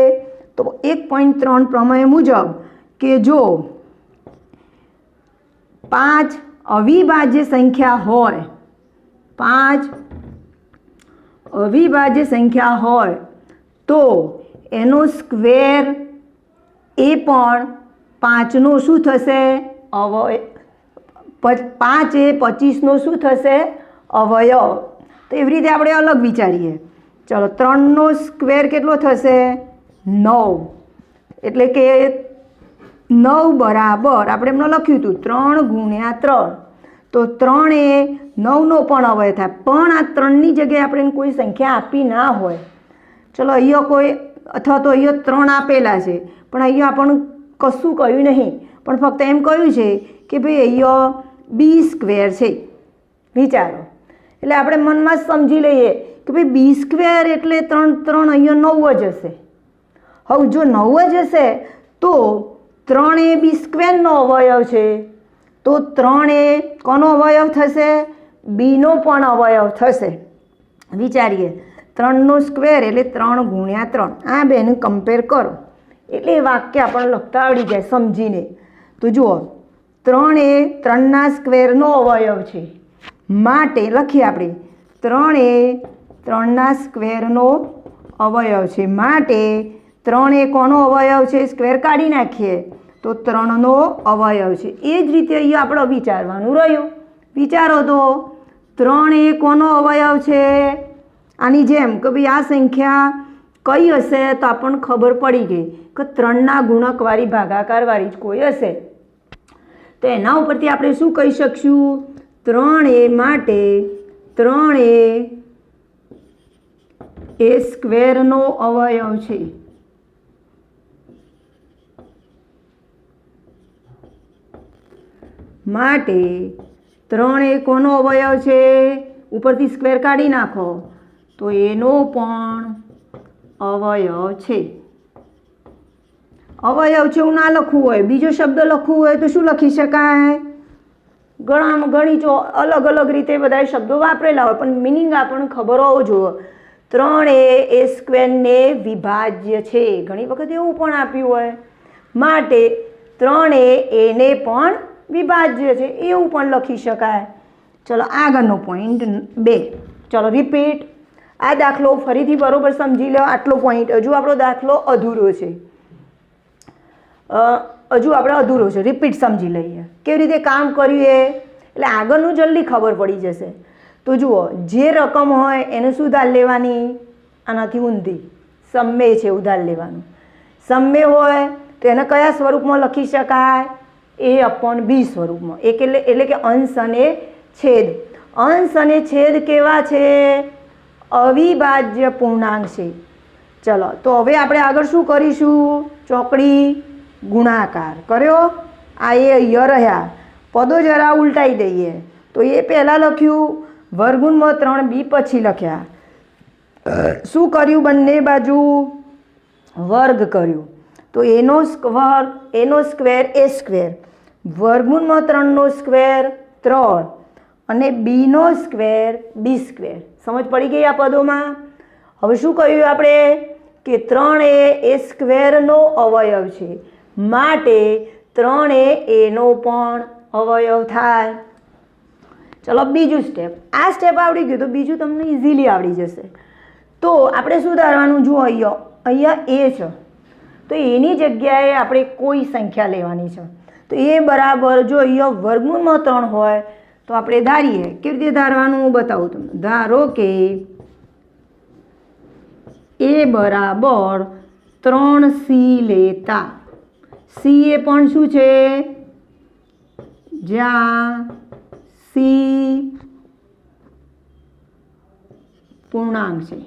તો 1.3 પ્રમેય મુજબ કે જો 5 અવિભાજ્ય સંખ્યા હોય, 5 અવિભાજ્ય સંખ્યા હોય તો એનો સ્ક્વેર એ પણ 5નો શું થશે? અવયવ. 5 એ 25નો શું થશે? અવયવ. તો એવી રીતે આપણે અલગ વિચારીએ. ચલો 3નો સ્ક્વેર કેટલો થશે? 9. એટલે કે 9 બરાબર આપણે એમને લખ્યું હતું 3 ગુણ્યા 3. તો 3 એ 9નો પણ અવયવ થાય, પણ આ 3ની જગ્યાએ આપણે કોઈ સંખ્યા આપી ના હોય. ચલો અહીંયા કોઈ અથવા તો અહીંયા 3 આપેલા છે પણ અહીંયા આપણને કશું કહ્યું નહીં, પણ ફક્ત એમ કહ્યું છે કે ભાઈ અહીંયા બી સ્ક્વેર છે. વિચારો એટલે આપણે મનમાં સમજી લઈએ કે ભાઈ બી સ્ક્વેર એટલે 3 અહીંયા 9 જ હશે. હવે જો 9 જ હશે તો 3 એ બી સ્ક્વેરનો અવયવ છે, તો 3 એ કોનો અવયવ થશે? બીનો પણ અવયવ થશે. વિચારીએ 3નો સ્ક્વેર એટલે 3 ગુણ્યા 3. આ બેને કમ્પેર કરો એટલે એ વાક્ય આપણને લખતા આવડી જાય સમજીને. તો જુઓ 3 એ 3ના સ્ક્વેરનો અવયવ છે, માટે લખીએ આપણે 3 એ 3ના સ્ક્વેરનો અવયવ છે, માટે 3 એ કોનો અવયવ છે? સ્ક્વેર કાઢી નાખીએ તો 3નો અવયવ છે. એ જ રીતે અહીંયા આપણે વિચારવાનું રહ્યું. વિચારો તો 3 એ કોનો અવયવ છે? આની જેમ કે ભાઈ આ સંખ્યા કઈ હશે? તો આપણને ખબર પડી ગઈ કે 3ના ગુણકવાળી ભાગાકારવાળી જ કોઈ હશે. તો એના ઉપરથી આપણે શું કહી શકશું? 3 એ માટે 3 એ સ્ક્વેરનો અવયવ છે. માટે 3 એ કોનો અવયવ છે? ઉપરથી સ્ક્વેર કાઢી નાખો તો એનો પણ અવયવ છે. અવયવ છે એવું ના લખવું હોય, બીજો શબ્દ લખવું હોય તો શું લખી શકાય? ઘણી અલગ અલગ રીતે બધા શબ્દો વાપરેલા હોય, પણ મિનિંગ આપણને ખબર હોવો જોઈએ. 3 એ સ્ક્વેરને વિભાજ્ય છે. ઘણી વખત એવું પણ આપ્યું હોય, માટે 3 એને પણ વિભાજ્ય છે એવું પણ લખી શકાય. ચલો આગળનો પોઈન્ટ 2. ચલો રિપીટ. આ દાખલો ફરીથી બરોબર સમજી લો. આટલો પોઈન્ટ હજુ આપણો દાખલો અધૂરો છે. રિપીટ સમજી લઈએ કેવી રીતે કામ કર્યું એ, એટલે આગળનું જલ્દી ખબર પડી જશે. તો જુઓ, જે રકમ હોય એને શું ઉધાર લેવાની? આનાથી ઊંધી સમય છે ઉધાર લેવાનું. સમય હોય તો એને કયા સ્વરૂપમાં લખી શકાય? A/B સ્વરૂપમાં. એટલે કે અંશ અને છેદ. અંશ અને છેદ કેવા છે? અવિભાજ્ય પૂર્ણાંક છે. ચલો તો હવે આપણે આગળ શું કરીશું? ચોકડી ગુણાકાર કર્યો. આ એ અહીંયા રહ્યા. પદો જરા ઉલટાઈ દઈએ. તો એ પહેલાં લખ્યું, વર્ગમૂળમાં 3B પછી લખ્યા. શું કર્યું? બંને બાજુ વર્ગ કર્યું. તો એનો સ્ક્વેર એ સ્ક્વેર, વર્ગમૂળમાં 3નો સ્ક્વેર 3 અને બીનો સ્ક્વેર બી સ્ક્વેર. સમજ પડી ગઈ આ પદોમાં? હવે શું કહ્યું આપણે? કે 3 એ સ્ક્વેરનો અવયવ છે, માટે 3 એનો પણ અવયવ થાય. ચલો બીજું સ્ટેપ. આ સ્ટેપ આવડી ગયું તો બીજું તમને ઇઝીલી આવડી જશે. તો આપણે શું ધારવાનું? જુઓ અહીંયા એ છે, તો એની જગ્યાએ આપણે કોઈ સંખ્યા લેવાની છે. તો એ બરાબર જો અહીંયા વર્ગમૂળમાં 3 હોય તો આપણે ધારીએ. કેવી રીતે ધારવાનું હું બતાવું તમને. ધારો કે એ બરાબર 3c લેતા સી એ પણ શું છે જ્યાં સી પૂર્ણાંક છે.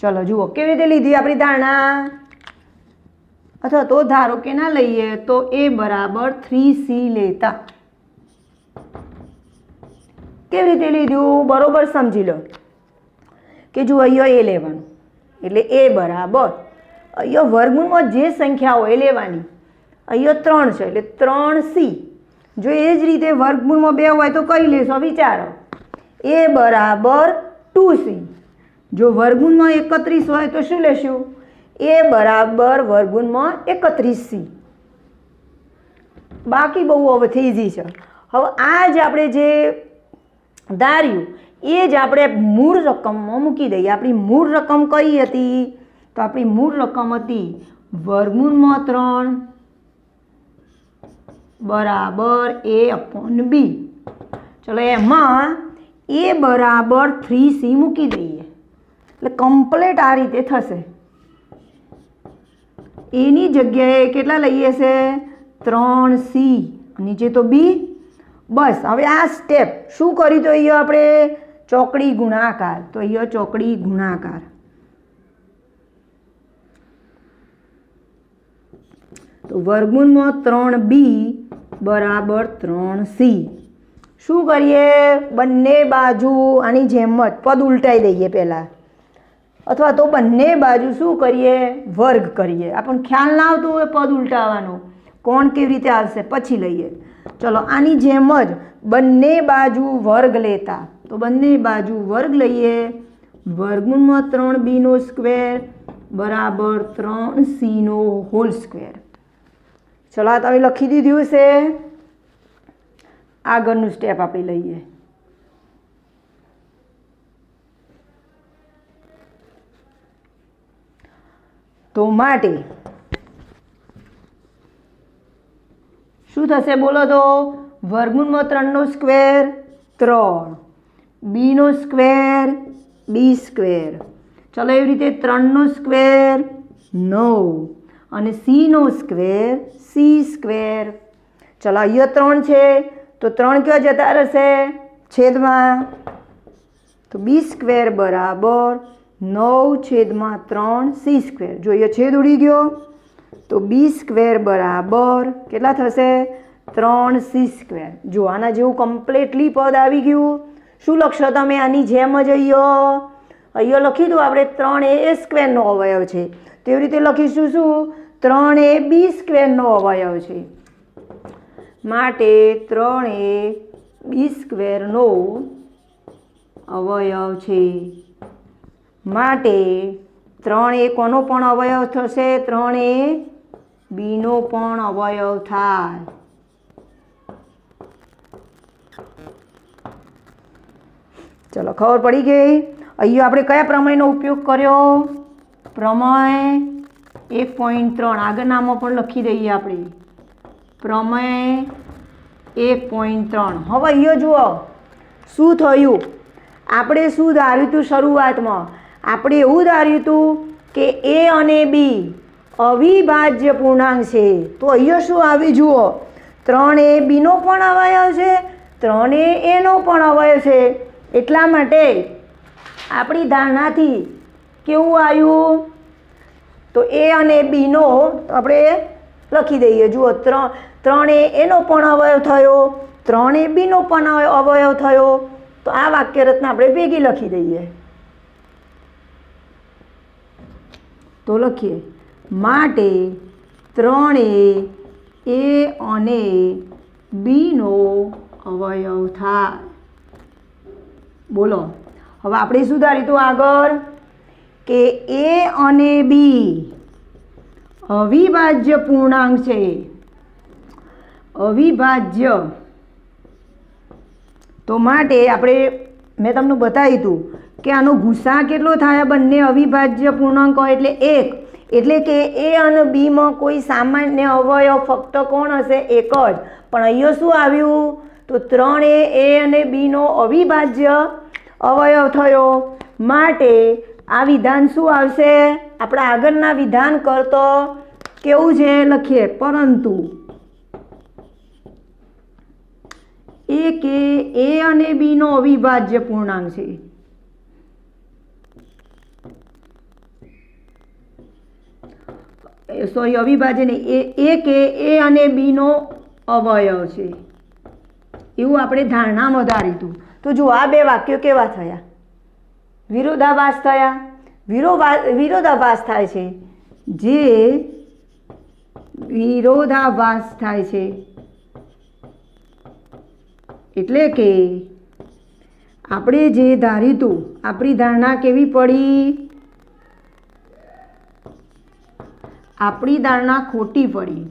ચલો જુઓ કેવી રીતે લીધી આપણી ધારણા. અથવા તો ધારો કે ના લઈએ તો એ બરાબર 3c લેતા કેવી રીતે લીધું બરોબર સમજી લો કે જો અહીંયા એ લેવાનું એટલે એ બરાબર અહીંયા વર્ગમૂળમાં જે સંખ્યા હોય એ લેવાની. અહીંયા 3 છે એટલે 3c. જો એ જ રીતે વર્ગમૂળમાં 2 હોય તો કઈ લેશો વિચારો. એ બરાબર 2c. જો વર્ગમૂળમાં 31 હોય તો શું લેશું એ બરાબર વર્ગમૂળમાં 31c. બાકી બહુ હવેથી ઇઝી છે. હવે આ જ આપણે જે ધાર્યું એ જ આપણે મૂળ રકમમાં મૂકી દઈએ. આપણી મૂળ રકમ કઈ હતી તો આપણી મૂળ રકમ હતી વર્ગમૂળમાં 3 બરાબર a/b. ચલો એમાં એ બરાબર 3c મૂકી દઈએ એટલે કમ્પ્લીટ આ રીતે થશે. એની જગ્યાએ કેટલા લઈએ છે 3c નીચે તો b. બસ હવે આ સ્ટેપ શું કર્યું તો અહીંયા આપણે ચોકડી ગુણાકાર. તો અહીંયા ચોકડી ગુણાકાર તો વર્ગમૂળમાં 3b બરાબર 3c. શું કરીએ બંને બાજુ આની જેમ જ પદ ઉલટાઈ દઈએ પહેલાં અથવા તો બંને બાજુ શું કરીએ વર્ગ કરીએ. આપણને ખ્યાલ ના આવતો હોય પદ ઉલટાવવાનો કોણ કેવી રીતે આવશે પછી લઈએ. ચલો આની જેમ જ બંને બાજુ વર્ગ લેતા તો બંને બાજુ વર્ગ લઈએ. વર્ગમૂળમાં 3b² બરાબર 3c². ચલો આ તમે લખી દીધું છે. આગળનું સ્ટેપ આપણે લઈએ. તો માટે શું થશે બોલો તો વર્ગમૂળમાં 3² 3 b² b². ચલો એવી રીતે 3² 9 અને c² c². ચલો અહીંયા 3 છે તો 3 ક્યાં જતા રહેશે છેદમાં તો b² બરાબર 9/3c². જો અહીંયા છેદ ઉડી ગયો તો b² બરાબર કેટલા થશે 3c². જો આના જેવું કમ્પ્લીટલી પદ આવી ગયું. શું લખશો તમે આની જેમ જ અહીંયા લખી દો આપણે 3a² નો અવયવ છે તેવી રીતે લખીશું શું 3ab² નો અવયવ છે માટે 3ab² નો અવયવ છે. માટે 3a કોનો પણ અવયવ થશે 3ab નો પણ અવયવ થાય. ચલો ખબર પડી ગઈ. અહીંયા આપણે કયા પ્રમેયનો ઉપયોગ કર્યો પ્રમેય 1.3. આગળનામાં પણ લખી દઈએ આપણે પ્રમેય 1.3. હવે અહીંયા જુઓ શું થયું. આપણે શું ધાર્યું હતું શરૂઆતમાં આપણે એવું ધાર્યું હતું કે a અને b અવિભાજ્ય પૂર્ણાંક છે. તો અહીંયા શું આવી જુઓ 3ab નો પણ અવયવ છે 3a નો પણ અવયવ છે. એટલા માટે આપણી ધારણાથી કેવું આવ્યું તો a અને b નો આપણે લખી દઈએ. જુઓ 3a નો પણ અવયવ થયો 3ab નો પણ અવયવ થયો. તો આ વાક્ય રચના આપણે ભેગી લખી દઈએ. તો લખીએ માટે 3a અને b નો અવયવ થાય. બોલો હવે આપણે શું ધાર્યું આગળ કે a અને b અવિભાજ્ય પૂર્ણાંક છે. અવિભાજ્ય તો માટે આપણે મેં તમને બતાવ્યું હતું કે આનો ગુસા કેટલો થાય બંને અવિભાજ્ય પૂર્ણાંક હોય એટલે 1. એટલે કે એ અને બીમાં કોઈ સામાન્ય અવયવ ફક્ત કોણ હશે? એક જ. પણ અહીંયા શું આવ્યું? તો 3 એ અને બીનો અવિભાજ્ય અવયવ થયો. માટે આ વિધાન શું આવશે? આપણા આગળના વિધાન કરતો કેવું છે? લખીએ, પરંતુ એ કે એ અને બીનો અવિભાજ્ય પૂર્ણાંક છે. સોરી, અવિભાજ્ય નહીં, એ કે એ અને બીનો અવયવ છે એવું આપણે ધારણામાં ધાર્યું. તો જો આ બે વાક્યો કેવા થયા? વિરોધાભાસ થયા. વિરોધાભાસ થાય છે. જે વિરોધાભાસ થાય છે એટલે કે આપણે જે ધાર્યું હતું, આપણી ધારણા કેવી પડી? આપણી ધારણા ખોટી પડી.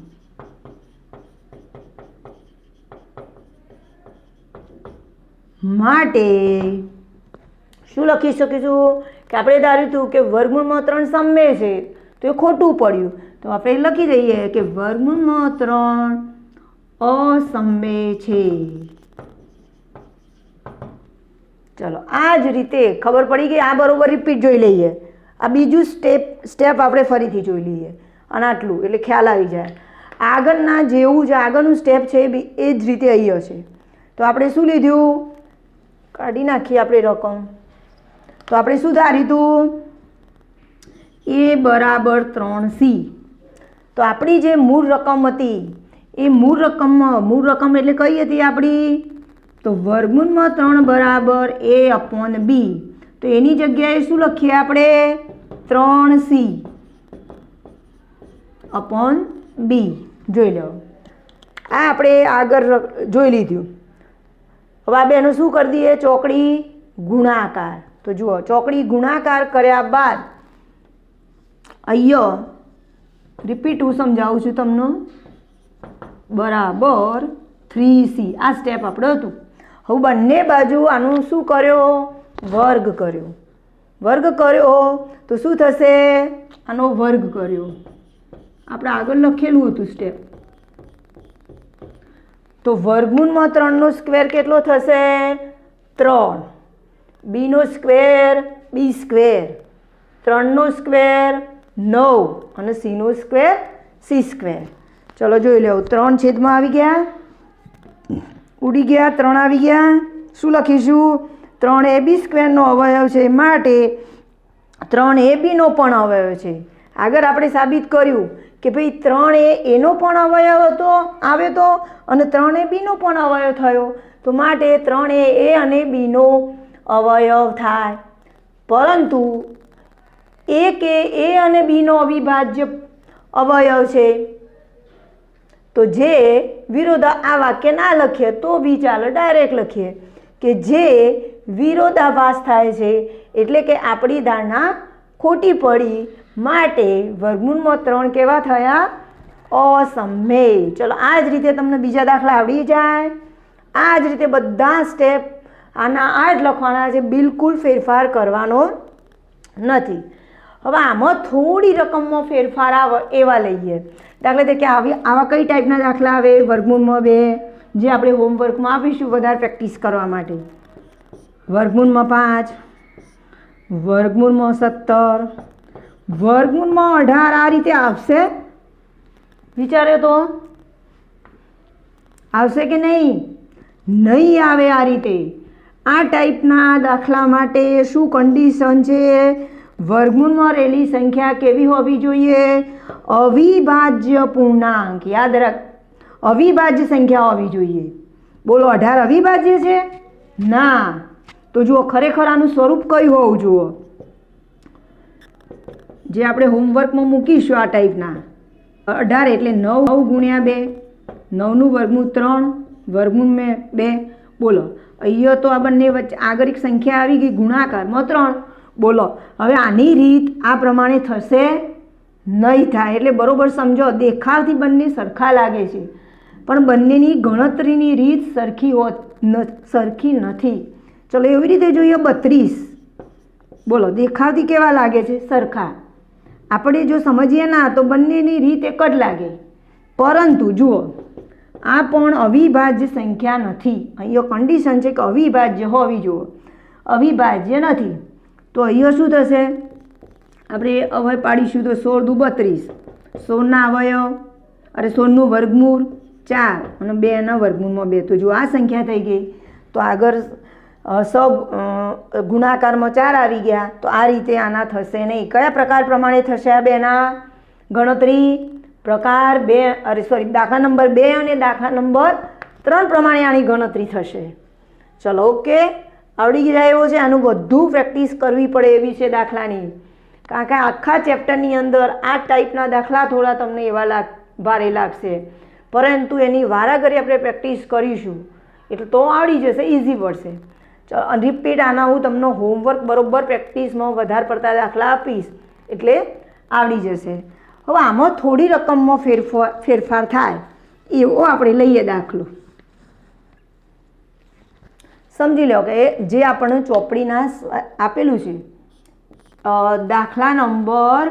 માટે શું લખી શકીશું? કે આપણે ધાર્યું હતું કે વર્ગમૂળમાં 3 સમમેય છે, તો એ ખોટું પડ્યું. તો આપણે લખી દઈએ કે વર્ગમૂળમાં 3 અસમમેય છે. ચલો, આ જ રીતે ખબર પડી ગઈ. આ બરોબર રિપીટ જોઈ લઈએ. આ બીજું સ્ટેપ આપણે ફરીથી જોઈ લઈએ. અને આટલું એટલે ખ્યાલ આવી જાય. આગળના જેવું જ આગળનું સ્ટેપ છે એ જ રીતે અહીંયા છે. તો આપણે શું લીધું? કાઢી નાખીએ આપણે રકમ. તો આપણે શું ધાર્યું હતું? એ બરાબર 3c. તો આપણી જે મૂળ રકમ હતી એ મૂળ રકમ એટલે કઈ હતી આપણી? તો વર્ગમૂળમાં 3 બરાબર a upon b. તો એની જગ્યાએ શું લખીએ આપણે? 3c upon b. જોઈ લો, આ આપણે આગળ જોઈ લીધું. હવે આ બેનો શું કરી દઈએ? ચોકડી ગુણાકાર. તો જુઓ, ચોકડી ગુણાકાર કર્યા બાદ અહીંયા રિપીટ હું સમજાવું છું તમને. બરાબર 3c. આ સ્ટેપ આપણું હતું. હવે બંને બાજુ આનું શું કર્યો? વર્ગ કર્યો. વર્ગ કર્યો તો શું થશે? આનો વર્ગ કર્યો. આપણે આગળ લખેલું હતું સ્ટેપ. તો વર્ગમૂળમાં 3 નો સ્ક્વેર કેટલો થશે? 3. બીનો સ્ક્વેર b સ્ક્વેર. 3 નો સ્ક્વેર 9 અને c નો સ્ક્વેર c સ્ક્વેર. ચલો જોઈ લો. 3 છેદમાં આવી ગયા, ઉડી ગયા. 3 આવી ગયા. શું લખીશું? 3ab સ્ક્વેરનો અવયવ છે, માટે 3ab નો પણ અવયવ છે. આગળ આપણે સાબિત કર્યું કે ભાઈ 3a એનો પણ અવયવ આવ્યો તો અને 3ab નો પણ અવયવ થયો. તો માટે 3a અને b નો અવયવ થાય. પરંતુ એ કે a અને b નો અવિભાજ્ય અવયવ છે. તો જે આ વાક્ય ના લખીએ તો બી ચાલો, ડાયરેક્ટ લખીએ કે જે વિરોધાભાસ થાય છે એટલે કે આપણી ધારણા ખોટી પડી. માટે વર્ગમૂળમાં 3 કેવા થયા? અસમમેય. ચલો, આ જ રીતે તમને બીજા દાખલા આવડી જાય. આ જ રીતે બધા સ્ટેપ આના આ જ લખવાના છે. બિલકુલ ફેરફાર કરવાનો નથી. હવે આમાં થોડી રકમમાં ફેરફાર આવે એવા લઈએ. દાખલા તરીકે આવા કઈ ટાઈપના દાખલા આવે? વર્ગમૂળમાં 2, જે આપણે હોમવર્કમાં આપીશું વધારે પ્રેક્ટિસ કરવા માટે. વર્ગમૂળમાં 5, વર્ગમૂળમાં 17, વર્ગમૂળમાં 18. આ રીતે આવશે? વિચાર્યો તો આવશે કે નહીં? નહીં આવે આ રીતે. આ ટાઈપના દાખલા માટે શું કન્ડિશન છે? વર્ગમૂળમાં રહેલી સંખ્યા કેવી હોવી જોઈએ? અવિભાજ્ય પૂર્ણાંક. યાદ રાખ, અવિભાજ્ય સંખ્યા હોવી જોઈએ. બોલો, 18 અવિભાજ્ય છે? ના. તો જુઓ, ખરેખર આનું સ્વરૂપ કયું હોવું જોઈએ? જે આપણે હોમવર્કમાં મૂકીશું આ ટાઈપના. 18 એટલે 9 ગુણ્યા 2, 9નું વર્ગમૂળ 3, વર્ગમૂળ 2. બોલો, અહીંયા તો આ બંને વચ્ચે આગળ એક સંખ્યા આવી ગઈ ગુણાકારમાં 3. બોલો, હવે આની રીત આ પ્રમાણે થશે નહીં થાય. એટલે બરોબર સમજો, દેખાવથી બંને સરખા લાગે છે પણ બંનેની ગણતરીની રીત સરખી નથી. ચલો એવી રીતે જોઈએ. 32. બોલો, દેખાવથી કેવા લાગે છે? સરખા. આપણે જો સમજીએ ના તો બંનેની રીત એક જ લાગે, પરંતુ જુઓ આ પણ અવિભાજ્ય સંખ્યા નથી. અહીંયા કન્ડિશન છે કે અવિભાજ્ય હોવી જોઈએ, અવિભાજ્ય નથી. તો અહીંયા શું થશે, આપણે હવે પાડીશું તો 16 દુ 32, 16ના અવયવ અરે 16નું વર્ગમૂળ 4 અને 2ના વર્ગમૂળમાં 2. તો જો આ સંખ્યા થઈ ગઈ. તો આગળ ગુણાકારમાં 4 આવી ગયા. તો આ રીતે આના થશે નહીં. કયા પ્રકાર પ્રમાણે થશે આ બેના ગણતરી? પ્રકાર 2 દાખલા નંબર 2 અને દાખલા નંબર 3 પ્રમાણે આની ગણતરી થશે. ચલો ઓકે, આવડી જાય એવો છે. આનું બધું પ્રેક્ટિસ કરવી પડે એવી છે દાખલાની, કારણ કે આખા ચેપ્ટરની અંદર આ ટાઈપના દાખલા થોડા તમને એવા ભારે લાગશે, પરંતુ એની વારાઘડી આપણે પ્રેક્ટિસ કરીશું એટલે તો આવડી જશે, ઇઝી પડશે. ચલો રિપીટ આના હું તમને હોમવર્ક બરોબર પ્રેક્ટિસમાં વધારે પડતા દાખલા આપીશ એટલે આવડી જશે. હવે આમાં થોડી રકમમાં ફેરફાર થાય એવો આપણે લઈએ દાખલો. સમજી લો કે જે આપણને ચોપડીના આપેલું છે દાખલા નંબર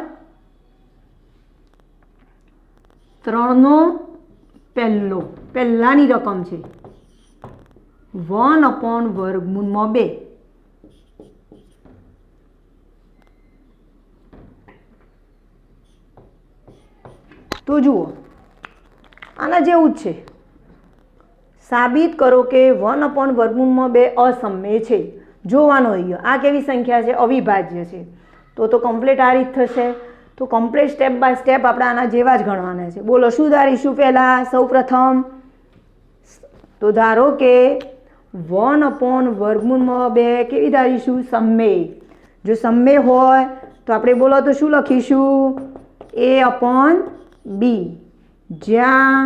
3નો પહેલાની રકમ છે 1/√2. તો જુઓ આના જેવું જ છે. સાબિત કરો કે 1/√2 અસમય છે. જોવાનો અહીંયા આ કેવી સંખ્યા છે? અવિભાજ્ય છે. તો કમ્પ્લીટ આ રીત થશે. તો કમ્પ્લીટ સ્ટેપ બાય સ્ટેપ આપણે આના જેવા જ ગણવાના છે. બોલો શું ધારીશું પહેલાં? સૌ પ્રથમ તો ધારો કે 1/√2 કેવી ધારીશું? સમય. જો સમય હોય તો આપણે બોલો તો શું લખીશું? A/B, જ્યાં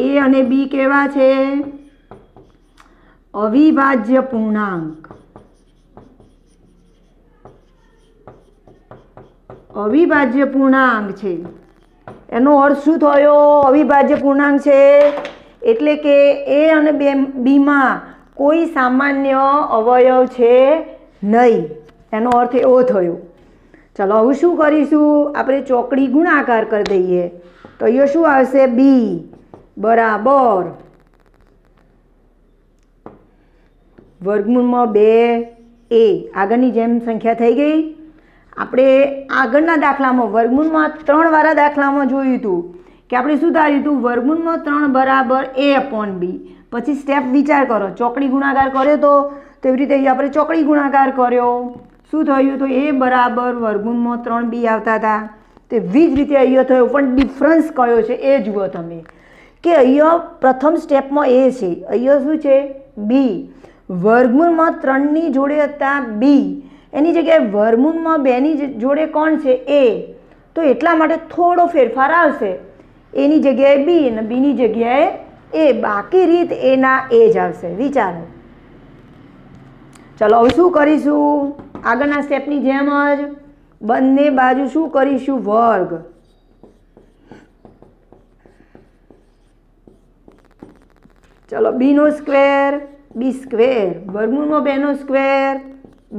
A અને B કેવા છે? અવિભાજ્ય પૂર્ણાંક. અવિભાજ્ય પૂર્ણાંક છે. એનો અર્થ શું થયો? અવિભાજ્ય પૂર્ણાંક છે એટલે કે A અને Bમાં કોઈ સામાન્ય અવયવ છે નહીં. એનો અર્થ એવો થયો. ચલો હવે શું કરીશું? આપણે ચોકડી ગુણાકાર કરી દઈએ. તો અહીંયા શું આવશે? B બરાબર વર્ગમૂળમાં 2A. આગળની જેમ સંખ્યા થઈ ગઈ. આપણે આગળના દાખલામાં વર્ગમૂળમાં 3 વાળા દાખલામાં જોયું હતું કે આપણે શું ધાર્યું હતું? વર્ગમૂળમાં 3 બરાબર A/B. પછી સ્ટેપ વિચાર કરો, ચોકડી ગુણાકાર કર્યો તો તેવી રીતે આપણે ચોકડી ગુણાકાર કર્યો. શું થયું? તો A બરાબર વર્ગમૂળમાં 3B આવતા હતા. તેવી જ રીતે અહીંયા થયો, પણ ડિફરન્સ કયો છે એ જુઓ તમે કે અહીંયા પ્રથમ સ્ટેપમાં A છે, અહીંયા શું છે? B. વર્ગમૂળમાં 3ની જોડે હતા B, એની જગ્યાએ વર્ગમૂળમાં 2ની જોડે કોણ છે? A. તો એટલા માટે થોડો ફેરફાર આવશે. એની જગ્યાએ B અને Bની જગ્યાએ A. બાકી રીત એના એ જ આવશે. વિચારો. ચલો હવે શું કરીશું? આગળના સ્ટેપની જેમ જ બંને બાજુ શું કરીશું? વર્ગ. ચલો B² B², વર્ગમૂળમાં 2નો સ્ક્વેર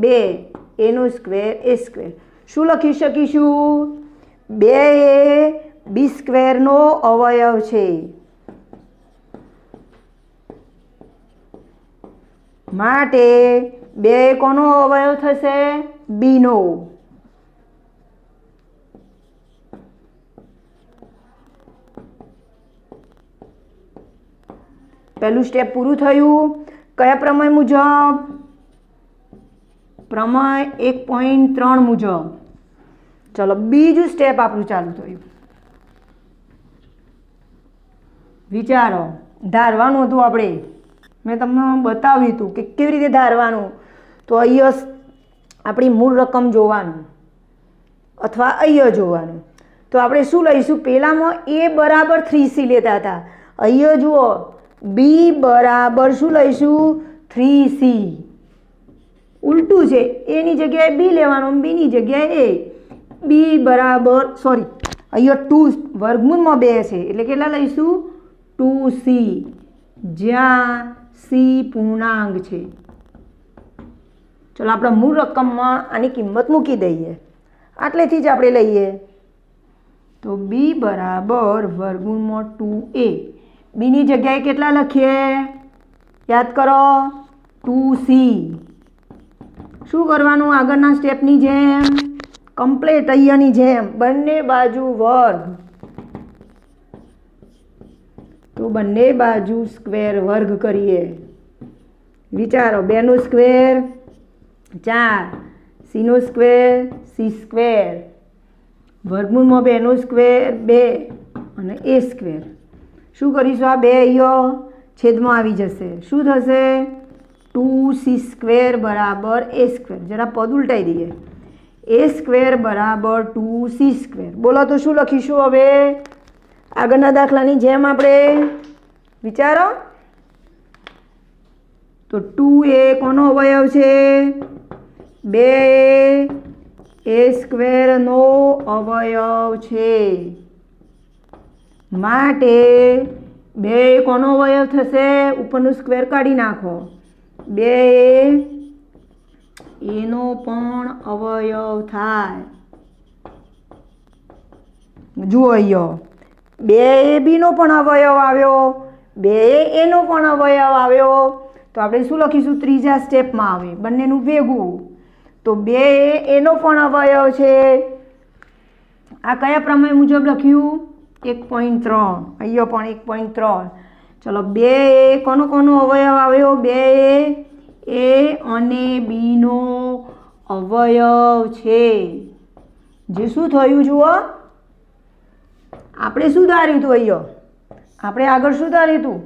2, A² A². શું લખી શકીશું? 2A B² અવયવ છે. માટે 2 કોનો અવયવ થશે? Bનો. પહેલું સ્ટેપ પૂરું થયું. કયા પ્રમેય મુજબ? પ્રમેય 1.3 મુજબ. ચલો બીજું સ્ટેપ આપણું ચાલુ થયું. વિચારો. ધારવાનું હતું આપણે, મેં તમને બતાવ્યું હતું કે કેવી રીતે ધારવાનું. તો અહીંયા આપણી મૂળ રકમ જોવાનું અથવા અહીંયા જોવાનું. તો આપણે શું લઈશું? પહેલામાં A બરાબર 3C લેતા હતા. અહીંયા જુઓ B બરાબર શું લઈશું? 3C. ઉલટું છે, એની જગ્યાએ B લેવાનું, Bની જગ્યાએ A. B બરાબર અહીંયા 2 વર્ગમૂળમાં 2 છે એટલે કેટલા લઈશું? 2C, જ્યાં C પૂર્ણાંક છે. ચલો આપણે મૂળ રકમમાં આની કિંમત મૂકી દઈએ. આટલેથી જ આપણે લઈએ. તો બી બરાબર વર્ગમૂળમાં 2a. બીની જગ્યાએ કેટલા લખીએ? યાદ કરો, 2c. શું કરવાનું? આગળના સ્ટેપની જેમ કમ્પ્લીટ અહીંયાની જેમ બંને બાજુ વર્ગ. તો બંને બાજુ સ્ક્વેર વર્ગ કરીએ. વિચારો, 2નો સ્ક્વેર 4, c નો સ્ક્વેર c સ્ક્વેર, વર્ગમૂળમાં 2નો સ્ક્વેર 2 અને a સ્ક્વેર. શું કરીશું? આ 2 અહીંયા છેદમાં આવી જશે. શું થશે? 2c સ્ક્વેર બરાબર a સ્ક્વેર. જરા પદ ઉલટાઈ દઈએ. a સ્ક્વેર બરાબર 2c સ્ક્વેર. બોલો તો શું લખીશું હવે? આગળના દાખલાની જેમ આપણે વિચારો. તો 2a કોનો અવયવ છે? 2a a સ્ક્વેરનો અવયવ છે. માટે 2a કોનો અવયવ થશે? ઉપરનું સ્ક્વેર કાઢી નાખો. 2a એનો પણ અવયવ થાય. જુઓ અહીંયા 2a બીનો પણ અવયવ આવ્યો, 2a એનો પણ અવયવ આવ્યો. તો આપણે શું લખીશું? ત્રીજા સ્ટેપમાં આવે બંનેનું ભેગું. તો 2a એનો પણ અવયવ છે. આ કયા પ્રમેય મુજબ લખ્યું? 1.3. અહીંયા પણ 1.3. ચલો 2a કોનો અવયવ આવ્યો? 2a a અને બીનો અવયવ છે. જે શું થયું જુઓ, આપણે શું ધાર્યું હતું? અહીંયા આપણે આગળ શું ધાર્યું હતું?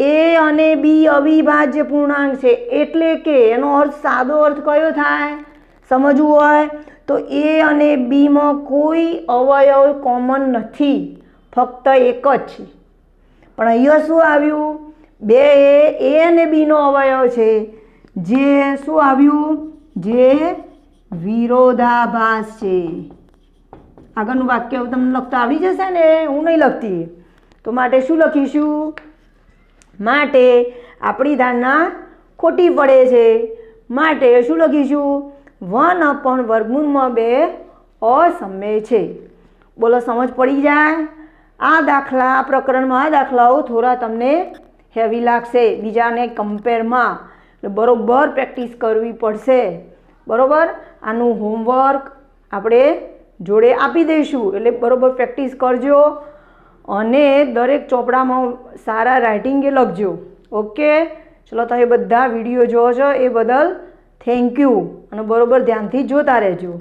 a અને b અવિભાજ્ય પૂર્ણાંક છે. એટલે કે એનો અર્થ, સાદો અર્થ કયો થાય સમજવું હોય તો a અને bમાં કોઈ અવયવ કોમન નથી, ફક્ત એક જ છે. પણ અહીંયા શું આવ્યું? 2a a અને bનો અવયવ છે. જે શું આવ્યું? જે વિરોધાભાસ છે. આગળનું વાક્ય તમને લખતા આવડી જશે ને? હું નહીં લખતી. તો માટે શું લખીશું? માટે આપણી ધારણા ખોટી પડે છે. માટે શું લખીશું? 1/√2 અસમય છે. બોલો, સમજ પડી જાય? આ દાખલા, આ પ્રકરણમાં આ દાખલાઓ થોડા તમને હેવી લાગશે બીજાને કમ્પેરમાં. એટલે બરોબર પ્રેક્ટિસ કરવી પડશે. બરોબર? આનું હોમવર્ક આપણે જોડે આપી દઈશું. એટલે બરોબર પ્રેક્ટિસ કરજો અને દરેક ચોપડામાં સારા રાઇટિંગે લખજો. ઓકે? ચલો, તમે બધા વિડીયો જોવો છો એ બદલ થેન્ક યુ. અને બરોબર ધ્યાનથી જોતા રહેજો.